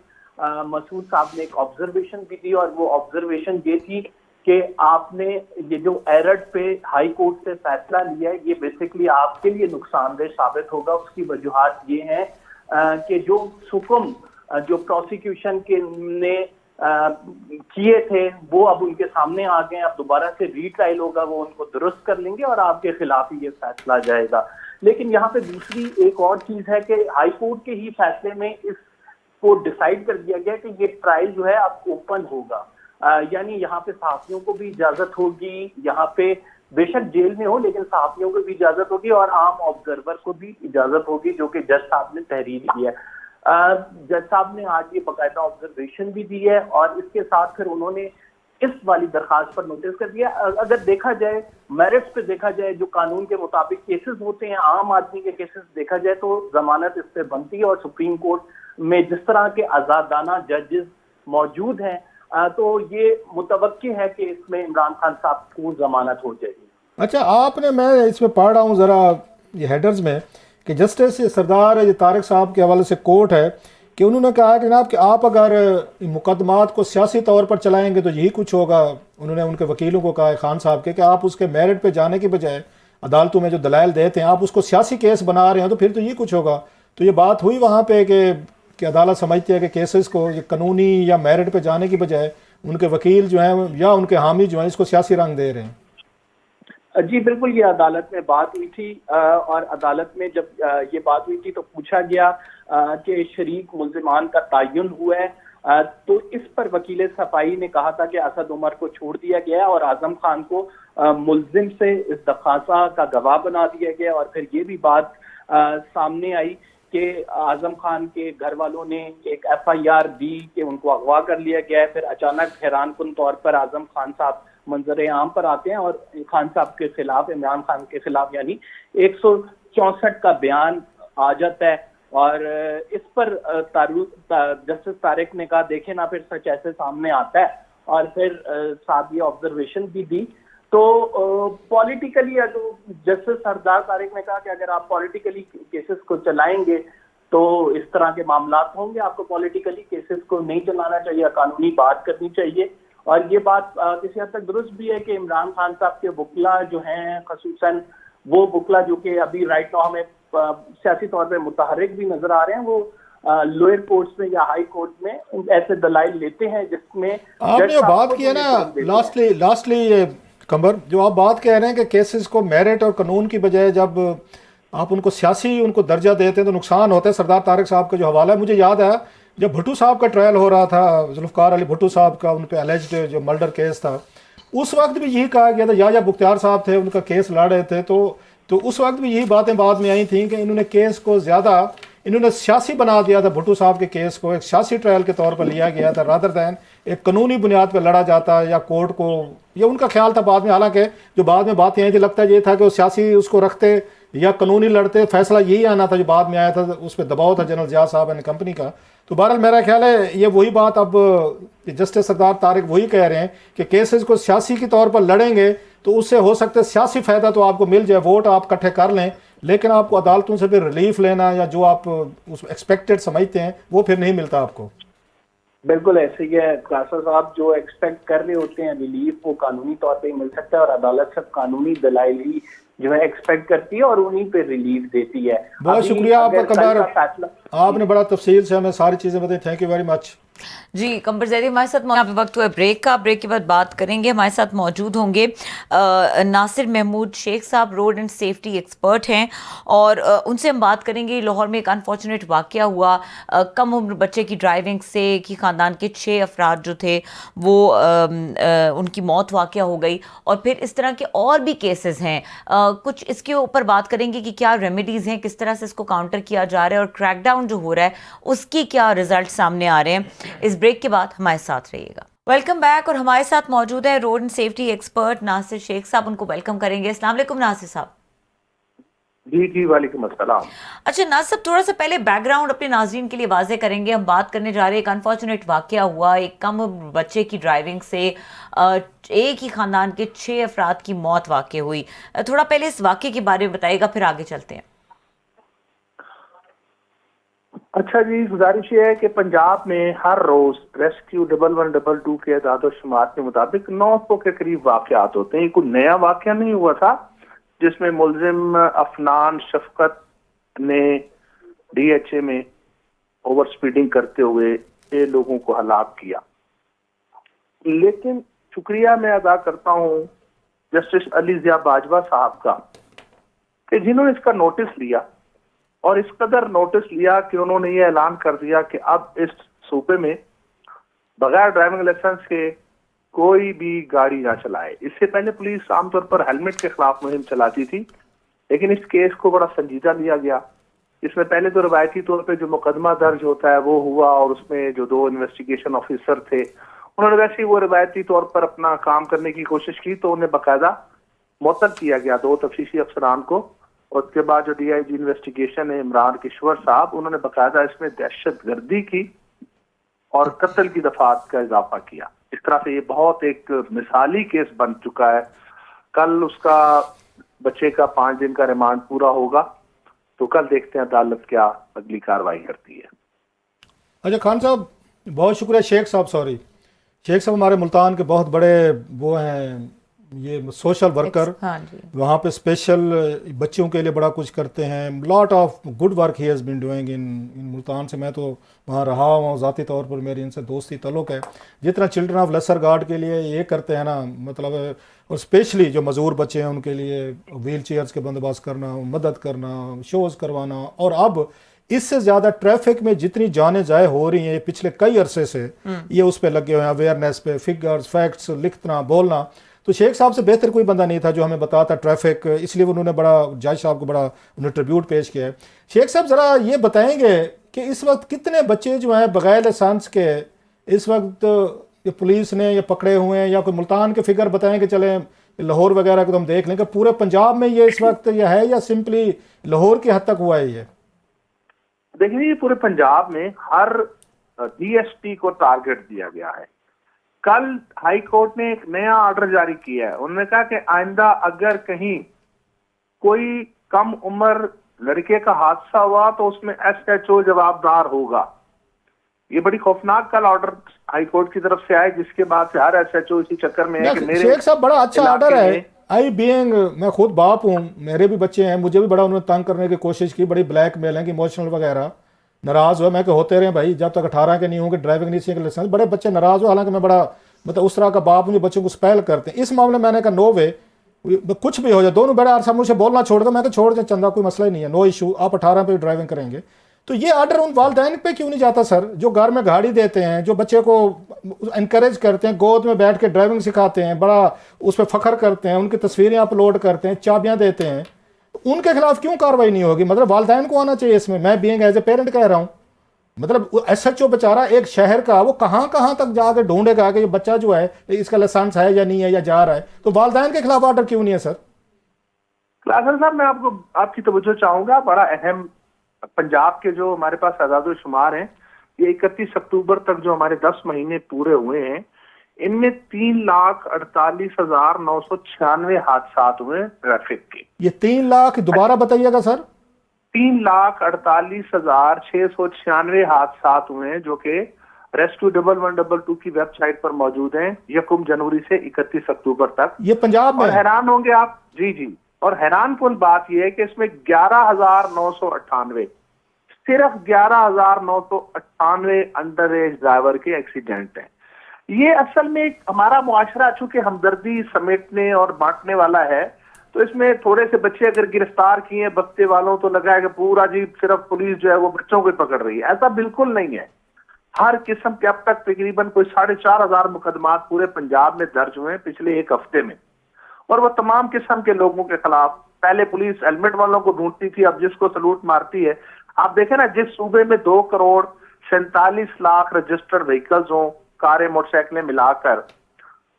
मसूद साहब ने एक ऑब्जर्वेशन भी दी और वो ऑब्जर्वेशन ये थी कि आपने ये जो एरड पे हाई कोर्ट से फैसला लिया है ये बेसिकली आपके लिए नुकसानदेह साबित होगा। उसकी वजूहात ये हैं कि जो हुक्म जो प्रोसिक्यूशन के ने किए थे वो अब उनके सामने आ गए, अब दोबारा से रीट्रायल होगा, वो उनको दुरुस्त कर लेंगे और आपके खिलाफ ही ये फैसला जाएगा। लेकिन यहाँ पे दूसरी एक और चीज है कि हाई कोर्ट के ही फैसले में इसको डिसाइड कर दिया गया कि ये ट्रायल जो है अब ओपन होगा, यानी यहाँ पे सहाफियों को भी इजाजत होगी, यहाँ पे बेशक जेल में हो लेकिन सहाफियों को भी इजाजत होगी और आम ऑब्जर्वर को भी इजाजत होगी, जो कि जज साहब ने तहरीर की है। जज साहब ने आज ये बाकायदा ऑब्जर्वेशन भी दी है और इसके साथ फिर उन्होंने इस वाली दरखास्त पर नोटिस कर दिया। अगर देखा जाए मेरिट्स पे देखा जाए, जो कानून के मुताबिक केसेस होते हैं, आम आदमी के केसेस देखा जाए तो जमानत इस पे बनती है और सुप्रीम कोर्ट में जिस तरह के आजादाना जजेस मौजूद हैं तो ये मुतवक्की है कि इसमें इमरान खान साहब को जमानत हो जाएगी। अच्छा, आपने, मैं इसमें पढ़ रहा हूँ ज़रा ये हेडर्स में कि जस्टिस सरदार तारिक साहब के हवाले से कोर्ट है कि उन्होंने कहा है कि जनाब कि आप अगर मुकदमात को सियासी तौर पर चलाएंगे तो यही कुछ होगा। उन्होंने उनके वकीलों को कहा है खान साहब के कि आप उसके मेरिट पे जाने के बजाय अदालतों में जो दलाइल देते हैं आप उसको सियासी केस बना रहे हैं तो फिर तो यही कुछ होगा। तो ये बात हुई वहाँ पे कि अदालत समझती है कि केसेस को ये कानूनी या मेरिट पे जाने की बजाय उनके वकील जो हैं या उनके हामी जो हैं इसको सियासी रंग दे रहे हैं। जी बिल्कुल, ये अदालत में बात हुई थी और अदालत में जब ये बात हुई थी तो पूछा गया कि शरीक मुल्जिमान का तयन हुआ है, तो इस पर वकील सफाई ने कहा था कि असद उमर को छोड़ दिया गया और आजम खान को मुल्जिम से इस दरख्वास्त का गवाह बना दिया गया। और फिर ये भी बात सामने आई कि आजम खान के घर वालों ने एक FIR दी कि उनको अगवा कर लिया गया है। फिर अचानक हैरानकुन तौर पर आजम खान साहब मंजर आम पर आते हैं और खान साहब के खिलाफ, इमरान खान के खिलाफ यानी 164 का बयान आ जाता है। और इस पर जस्टिस तारिक ने कहा देखे ना फिर सच ऐसे सामने आता है, और फिर साथ ये ऑब्जर्वेशन भी दी। तो पॉलिटिकली जस्टिस सरदार तारिक ने कहा कि अगर आप पॉलिटिकली केसेस को चलाएंगे तो इस तरह के मामला होंगे, आपको पॉलिटिकली केसेस को नहीं चलाना चाहिए, कानूनी बात करनी चाहिए। और ये बात किसी हद तक दुरुस्त भी है कि इमरान खान साहब के वकला जो हैं, खसूसन वो वकला जो कि अभी राइट नाउ हमें सियासी तौर पर मुतहर्रिक भी नजर आ रहे हैं, वो लोअर कोर्ट्स में या हाई कोर्ट में ऐसे दलाइल लेते हैं जिसमें आपने बात की है ना लास्टली कमर, जो आप बात कह रहे हैं कि केसेस को मेरिट और कानून की बजाय जब आप उनको सियासी उनको दर्जा देते हैं तो नुकसान होता है। सरदार तारिक साहब का जो हवाला है, मुझे याद है जब भुट्टो साहब का ट्रायल हो रहा था, जुल्फ़िकार अली भुट्टो साहब का, उन पर एलिज्ड जो मर्डर केस था, उस वक्त भी यही कहा गया था, या बुख्तियार साहब थे उनका केस लड़ रहे थे, तो उस वक्त भी यही बातें बाद में आई थी कि इन्होंने केस को ज़्यादा इन्होंने सियासी बना दिया था। भुट्टो साहब के केस को एक सियासी ट्रायल के तौर पर लिया गया था रादर दैन एक कानूनी बुनियाद पर लड़ा जाता या कोर्ट को, ये उनका ख्याल था बाद में। हालांकि जो बाद में बातें आई थी, लगता है ये था कि वो सियासी उसको रखते या कानूनी लड़ते, फैसला यही आना था जो बाद में आया था, उस पर दबाव था जनरल जिया साहब एंड कंपनी का। तो बहरहाल मेरा ख्याल है ये वही बात अब जस्टिस सरदार तारिक वही कह रहे हैं कि केसेस को सियासी के तौर पर लड़ेंगे तो उससे हो सकता है सियासी फ़ायदा तो आपको मिल जाए, वोट आप इकट्ठे कर लें, लेकिन आपको अदालतों से फिर रिलीफ लेना या जो आप उस एक्सपेक्टेड समझते हैं वो फिर नहीं मिलता आपको। बिल्कुल ऐसे ही है क्लासेस। आप जो एक्सपेक्ट कर रहे होते हैं रिलीफ, वो कानूनी तौर पे मिल सकता है और अदालत सब कानूनी दलाइल ही जो है एक्सपेक्ट करती है और उन्हीं पे रिलीफ देती है। बहुत शुक्रिया आपका कमर, आपने बड़ा तफसील से हमें सारी चीजें बताई। Thank you very much. जी कंबर जैदी हमारे साथ, यहाँ पे वक्त हुआ ब्रेक का, ब्रेक के बाद बात करेंगे। हमारे साथ मौजूद होंगे नासिर महमूद शेख साहब, रोड एंड सेफ्टी एक्सपर्ट हैं, और उनसे हम बात करेंगे। लाहौर में एक अनफॉर्चुनेट वाक़या हुआ, कम उम्र बच्चे की ड्राइविंग से कि ख़ानदान के 6 अफराद जो थे वो उनकी मौत वाक़या हो गई, और फिर इस तरह के और भी केसेस हैं। कुछ इसके ऊपर बात करेंगे कि क्या रेमेडीज़ हैं, किस तरह से इसको काउंटर किया जा रहा है, और क्रैकडाउन जो हो रहा है उसकी क्या रिजल्ट सामने आ रहे हैं। इस ब्रेक के बाद हमारे साथ रहिएगा। Welcome back. और हमारे साथ मौजूद है road and safety expert Nasir Shaikh Sahab, उनको वेलकम करेंगे। अस्सलाम वालेकुम नासिर साहब। जी वालेकुम अस्सलाम। अच्छा नासिर साहब, थोड़ा सा पहले बैकग्राउंड अपने नाज़रीन के लिए वाज़े करेंगे। हम बात करने जा रहे हैं एक अनफॉर्चुनेट वाक़या हुआ, एक कम बच्चे की ड्राइविंग से एक ही ख़ानदान के 6 अफराद की मौत वाक़या हुई। थोड़ा पहले इस वाक़े के बारे में बताइएगा, फिर आगे चलते हैं। अच्छा जी, गुजारिश ये है कि पंजाब में हर रोज रेस्क्यू 1112 के आदाद शुमार के मुताबिक 900 के करीब वाकयात होते हैं। ये कोई नया वाकया नहीं हुआ था जिसमें मुलजिम अफनान शफकत ने DHA में ओवर स्पीडिंग करते हुए 6 लोगों को हलाक किया। लेकिन शुक्रिया मैं अदा करता हूँ जस्टिस अली ज़िया बाजवा साहब का कि जिन्होंने इसका नोटिस लिया, और इस कदर नोटिस लिया कि उन्होंने ये ऐलान कर दिया कि अब इस सूबे में बगैर ड्राइविंग लाइसेंस के कोई भी गाड़ी ना चलाए। इससे पहले पुलिस आमतौर पर हेलमेट के खिलाफ मुहिम चलाती थी, लेकिन इस केस को बड़ा संजीदा लिया गया। इसमें पहले तो रवायती तौर पे जो मुकदमा दर्ज होता है वो हुआ, और उसमें जो 2 इन्वेस्टिगेशन ऑफिसर थे उन्होंने वैसे ही वो रवायती तौर पर अपना काम करने की कोशिश की, तो उन्हें बाकायदा मुअत्तल किया गया 2 तफ्तीशी अफसरान को। और उसके बाद जो DIG इन्वेस्टिगेशन है इमरान किश्वर साहब, उन्होंने बाकायदा इसमें दहशत गर्दी की और कत्ल की दफात का इजाफा किया। इस तरह से ये बहुत एक मिसाली केस बन चुका है। कल उसका बच्चे का 5 दिन का रिमांड पूरा होगा, तो कल देखते हैं अदालत क्या अगली कार्रवाई करती है। अच्छा खान साहब, बहुत शुक्रिया। शेख साहब हमारे मुल्तान के बहुत बड़े वो हैं, ये सोशल वर्कर। हाँ जी। वहाँ पे स्पेशल बच्चों के लिए बड़ा कुछ करते हैं। Lot of good work he has been doing in Multan से। मैं तो वहाँ रहा हूँ, ज़ाती तौर पर मेरी इनसे दोस्ती तल्लुक़ है। जितना चिल्ड्रन ऑफ लेसर गार्ड के लिए ये करते हैं ना, मतलब, और स्पेशली जो मज़दूर बच्चे हैं उनके लिए व्हील चेयर्स के बंदोबस्त करना, मदद करना, शोज़ करवाना। और अब इससे ज़्यादा ट्रैफिक में जितनी जाने जाए हो रही हैं पिछले कई अरसे से, ये उस पर लगे हुए हैं, अवेयरनेस पे, फिगर्स, फैक्ट्स लिखना, बोलना। तो शेख साहब से बेहतर कोई बंदा नहीं था जो हमें बताता ट्रैफिक, इसलिए उन्होंने बड़ा, जज साहब को बड़ा उन्होंने ट्रिब्यूट पेश किया है। शेख साहब ज़रा ये बताएंगे कि इस वक्त कितने बच्चे जो हैं बगैर लाइसेंस के इस वक्त ये पुलिस ने ये पकड़े हुए हैं, या कोई मुल्तान के फिगर बताएंगे, चले लाहौर वगैरह को तो हम देख लें कि पूरे पंजाब में ये इस वक्त ये है या सिंपली लाहौर की हद तक हुआ है? ये देखिए, पूरे पंजाब में हर DSP को टारगेट दिया गया है। कल हाई कोर्ट ने एक नया ऑर्डर जारी किया है। उन्होंने कहा कि आइंदा अगर कहीं कोई कम उम्र लड़के का हादसा हुआ तो उसमें SHO जवाबदार होगा। ये बड़ी खौफनाक कल ऑर्डर हाई कोर्ट की तरफ से आए, जिसके बाद से हर SHO इसी चक्कर में है कि मेरे शेख साहब बड़ा अच्छा ऑर्डर है। आई बीइंग, मैं खुद बाप हूँ, मेरे भी बच्चे हैं, मुझे भी बड़ा उन्होंने तंग करने की कोशिश की, बड़ी ब्लैकमेल है कि इमोशनल वगैरह। नाराज़ हुआ मैं कि होते रहे भाई, जब तक 18 के नहीं होंगे ड्राइविंग नहीं सीखेंगे लाइसेंस। बड़े बच्चे नाराज़ हो, हालांकि मैं बड़ा मतलब उस तरह का बाप हूँ जो बच्चों को स्पेल करते हैं। इस मामले में मैंने कहा नो वे, कुछ भी हो जाए, दोनों बड़ा आर मुझे बोलना छोड़ दो, मैं कहा छोड़ दें चंदा, कोई मसला ही नहीं है, नो इशू, आप 18 पे ड्राइविंग करेंगे। तो ये ऑर्डर उन वालदैन पे क्यों नहीं जाता सर, जो घर में गाड़ी देते हैं, जो बच्चे को इनकरेज करते हैं, गोद में बैठ के ड्राइविंग सिखाते हैं, बड़ा उस पर फख्र करते हैं, उनकी तस्वीरें अपलोड करते हैं, चाबियां देते हैं, उनके खिलाफ क्यों कार्रवाई नहीं होगी? मतलब वालदैन को आना चाहिए इसमें। मैं बीइंग एज ए पेरेंट कह रहा हूँ, मतलब SHO बेचारा एक शहर का, वो कहाँ तक जाकर ढूंढेगा कि ये बच्चा जो है इसका लाइसेंस है या नहीं है, या जा रहा है। तो वालदैन के खिलाफ ऑर्डर क्यों नहीं है सर? क्लासन साहब, मैं आपकी तवज्जो चाहूंगा। बड़ा अहम, पंजाब के जो हमारे पास आदाद शुमार हैं, ये 31 अक्टूबर तक जो हमारे 10 महीने पूरे हुए हैं, इनमें 3,48,996 हादसा हुए ट्रैफिक के। ये 3 लाख दोबारा बताइएगा सर? 3,48,696 हादसा हुए हैं जो कि रेस्क्यू 1112 की वेबसाइट पर मौजूद हैं 1 जनवरी से 31 अक्टूबर तक। ये पंजाब में। और हैरान होंगे आप, जी, और हैरानकुन बात यह है कि इसमें 11,998 सिर्फ 11,998 अंडर एज ड्राइवर के एक्सीडेंट हैं। ये असल में हमारा मुआशरा चूंकि हमदर्दी समेटने और बांटने वाला है, तो इसमें थोड़े से बच्चे अगर गिरफ्तार किए बस्ते वालों तो लगा है कि पूरा जी सिर्फ पुलिस जो है वो बच्चों को पकड़ रही है। ऐसा बिल्कुल नहीं है। हर किस्म के अब तक तकरीबन कोई 4,500 मुकदमात पूरे पंजाब में दर्ज हुए हैं पिछले 1 हफ्ते में, और वो तमाम किस्म के लोगों के खिलाफ। पहले पुलिस हेलमेट वालों को ढूंढती थी, अब जिसको सलूट मारती है। आप देखें ना, जिस सूबे में 2 करोड़ 47 लाख रजिस्टर्ड व्हीकल्स हों, कारें मोटरसाइकिलें मिलाकर,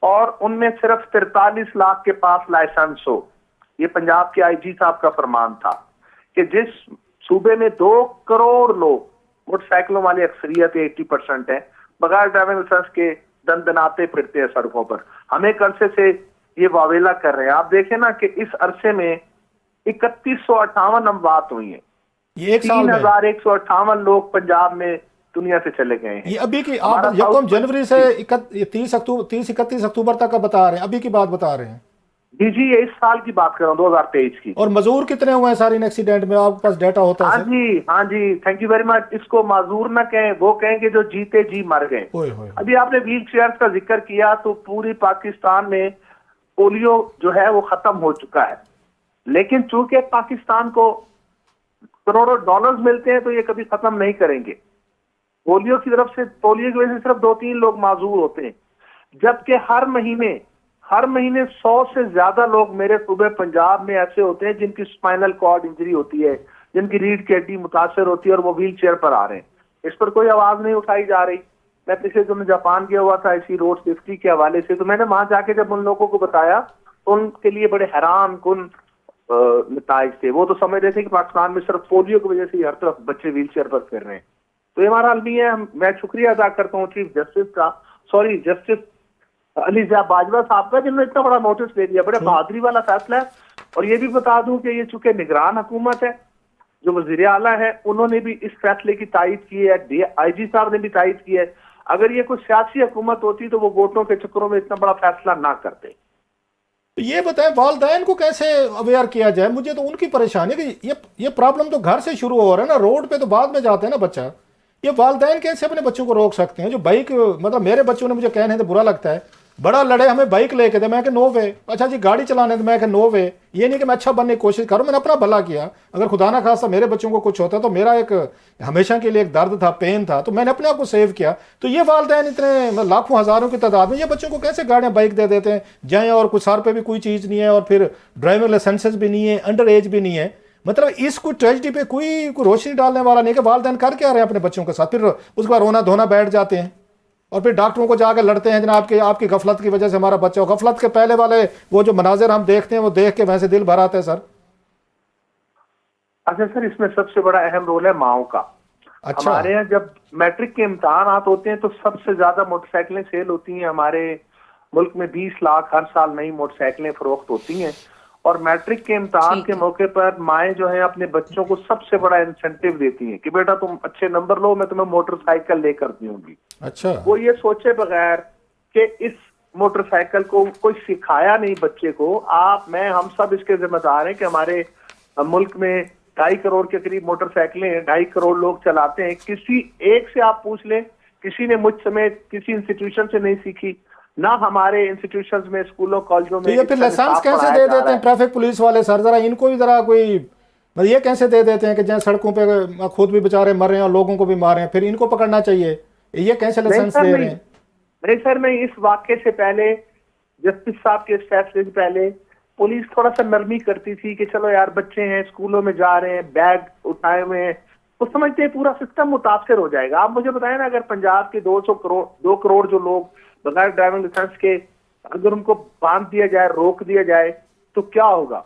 और उनमें सिर्फ 43 लाख के पास लाइसेंस हो, ये पंजाब के आईजी साहब का फरमान था कि जिस सूबे में 2 करोड़ लोग मोटरसाइकिलों वाली अक्सरियत 80% है, बगैर ड्राइविंग लाइसेंस के दनदनाते फिरते हैं सड़कों पर। हमें कर्से से ये वावेला कर रहे हैं। आप देखें ना कि इस अरसे में 3158 अमवात हुई है। ये एक साल में 3158 लोग पंजाब में दुनिया से चले गए हैं। ये अभी की आप 1 जनवरी से 31 अक्टूबर तक का बता रहे हैं, अभी की बात बता रहे हैं? जी, ये इस साल की बात कर रहा हूँ, 2023 की। और मजदूर कितने हुए हैं सारे इन एक्सीडेंट में? आपके पास डाटा होता है? हाँ जी, थैंक यू वेरी मच। इसको माजूर ना कहें, वो कहें कि जो जीते जी मर गए। अभी आपने व्हील चेयर का जिक्र किया, तो पूरी पाकिस्तान में पोलियो जो है वो खत्म हो चुका है, लेकिन चूंकि पाकिस्तान को करोड़ों डॉलर्स मिलते हैं तो ये कभी खत्म नहीं करेंगे। पोलियो की वजह से सिर्फ 2-3 लोग माजूर होते हैं, जबकि हर महीने 100 से ज्यादा लोग मेरे सूबे पंजाब में ऐसे होते हैं जिनकी स्पाइनल कॉर्ड इंजरी होती है, जिनकी रीढ़ की हड्डी मुतासर होती है, और वो व्हील चेयर पर आ रहे हैं। इस पर कोई आवाज नहीं उठाई जा रही। मैं पिछले दिनों जापान गया हुआ था इसी रोड सेफ्टी के हवाले से, तो मैंने वहां जाके जब उन लोगों को बताया तो उनके लिए बड़े हैरान कुन नताइज थे। वो तो समझ रहे थे कि पाकिस्तान में सिर्फ पोलियो की वजह से हर तरफ बच्चे व्हील चेयर पर फिर रहे हैं। तो ये हमारा अलमी है। मैं शुक्रिया अदा करता हूँ चीफ जस्टिस अलीज़ा बाजवा साहब का, जिन्होंने इतना बड़ा नोटिस ले लिया। बड़े बहादुरी वाला फैसला है। और ये भी बता दूं कि ये चूंकि निगरान हुकूमत है, जो वजीर आला है उन्होंने भी इस फैसले की तायद की है, आईजी साहब ने भी तायद की है। अगर ये कोई सियासी हुकूमत होती तो वो वोटों के चक्करों में इतना बड़ा फैसला ना करते। तो ये बताएं वालिदैन को कैसे अवेयर किया जाए? मुझे तो उनकी परेशानी है कि ये प्रॉब्लम तो घर से शुरू हो रहा है ना, रोड पे तो बाद में जाते हैं ना बच्चा। ये वालिदैन कैसे अपने बच्चों को रोक सकते हैं? जो बाइक, मतलब मेरे बच्चों ने मुझे कहने तो बुरा लगता है, बड़ा लड़े हमें बाइक लेके दे, मैं कि नो वे। अच्छा जी गाड़ी चलाने दे, मैं कि नो वे। ये नहीं कि मैं अच्छा बनने की कोशिश करूं, मैंने अपना भला किया। अगर खुदा ना खास्ता मेरे बच्चों को कुछ होता तो मेरा एक हमेशा के लिए एक दर्द था, पेन था, तो मैंने अपने आप को सेव किया। तो ये वालिदैन इतने लाखों हजारों की तादाद में ये बच्चों को कैसे गाड़ियां बाइक दे देते हैं जाए, और कुछ सर पे भी कोई चीज़ नहीं है, और फिर ड्राइविंग लाइसेंसेस भी नहीं है, अंडर एज भी नहीं है। मतलब इस कोई ट्रेजिडी पे कोई रोशनी डालने वाला नहीं कि वालिदैन कर क्या रहे हैं अपने बच्चों के साथ। फिर उसके बाद रोना धोना बैठ जाते हैं और फिर डॉक्टरों को जाकर लड़ते हैं, जनाब आपकी गफलत की वजह से हमारा बच्चा। गफलत के पहले वाले वो जो मनाजिर हम देखते हैं वो देख के वैसे दिल भर आता है सर। अच्छा सर, इसमें सबसे बड़ा अहम रोल है माओ का। अच्छा। हमारे यहाँ जब मैट्रिक के इम्तहान होते हैं तो सबसे ज्यादा मोटरसाइकिलें सेल होती हैं। हमारे मुल्क में 20 लाख हर साल नई मोटरसाइकिलें फरोख्त होती हैं, और मैट्रिक के इम्तहान के मौके पर माएँ जो है अपने बच्चों को सबसे बड़ा इंसेंटिव देती हैं कि बेटा तुम अच्छे नंबर लो, मैं तुम्हें मोटरसाइकिल लेकर दूंगी। अच्छा। वो ये सोचे बगैर कि इस मोटरसाइकिल को कोई सिखाया नहीं बच्चे को, हम सब इसके जिम्मेदार हैं कि हमारे मुल्क में 2.5 करोड़ के करीब मोटरसाइकिलें 2.5 करोड़ लोग चलाते हैं। किसी एक से आप पूछ लें, किसी ने मुझ समेत किसी इंस्टीट्यूशन से नहीं सीखी, ना हमारे इंस्टीट्यूशंस में, स्कूलों कॉलेजों में। तो ये फिर लाइसेंस कैसे दे देते हैं ट्रैफिक पुलिस वाले सर? जरा इनको भी जरा कोई ये कैसे दे देते हैं कि जहाँ सड़कों पे खुद भी बेचारे मर रहे हैं और लोगों को भी मार रहे हैं, फिर इनको पकड़ना चाहिए? ये कैसे लाइसेंस दे रहे हैं? नहीं सर, मैं इस वाक्य से पहले, जस्टिस साहब के फैसले से पहले, पुलिस थोड़ा सा नरमी करती थी कि चलो यार बच्चे हैं, स्कूलों में जा रहे हैं, बैग उठाए हुए हैं, तो समझते हैं पूरा सिस्टम मुतासर हो जाएगा। आप मुझे बताएं ना, अगर पंजाब के 2 करोड़ जो लोग बगैर ड्राइविंग लाइसेंस के अगर उनको बांध दिया जाए, रोक दिया जाए, तो क्या होगा?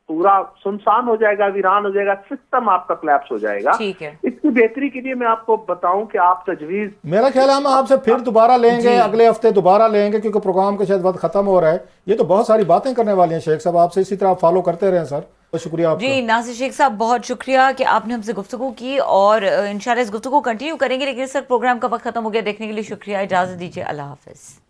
पूरा सुनसान हो जाएगा, वीरान हो जाएगा, सिस्टम आपका कोलैप्स हो जाएगा। ठीक है। इसकी बेहतरी के लिए मैं आपको बताऊं कि आप तजवीज, मेरा ख्याल है हम आपसे फिर दोबारा लेंगे, अगले हफ्ते दोबारा लेंगे, क्योंकि प्रोग्राम का शायद वक्त खत्म हो रहा है। ये तो बहुत सारी बातें करने वाली हैं शेख साहब, आपसे इसी तरह आप फॉलो करते रहें सर। बहुत शुक्रिया आपका। जी नासिर शेख साहब, बहुत शुक्रिया कि आपने हमसे गुफ्तगू की और इंशाल्लाह इस गुफ्तगू को कंटिन्यू करेंगे, लेकिन इस वक्त प्रोग्राम का वक्त खत्म हो गया। देखने के लिए शुक्रिया, इजाज़त दीजिए, अल्लाह हाफिज़।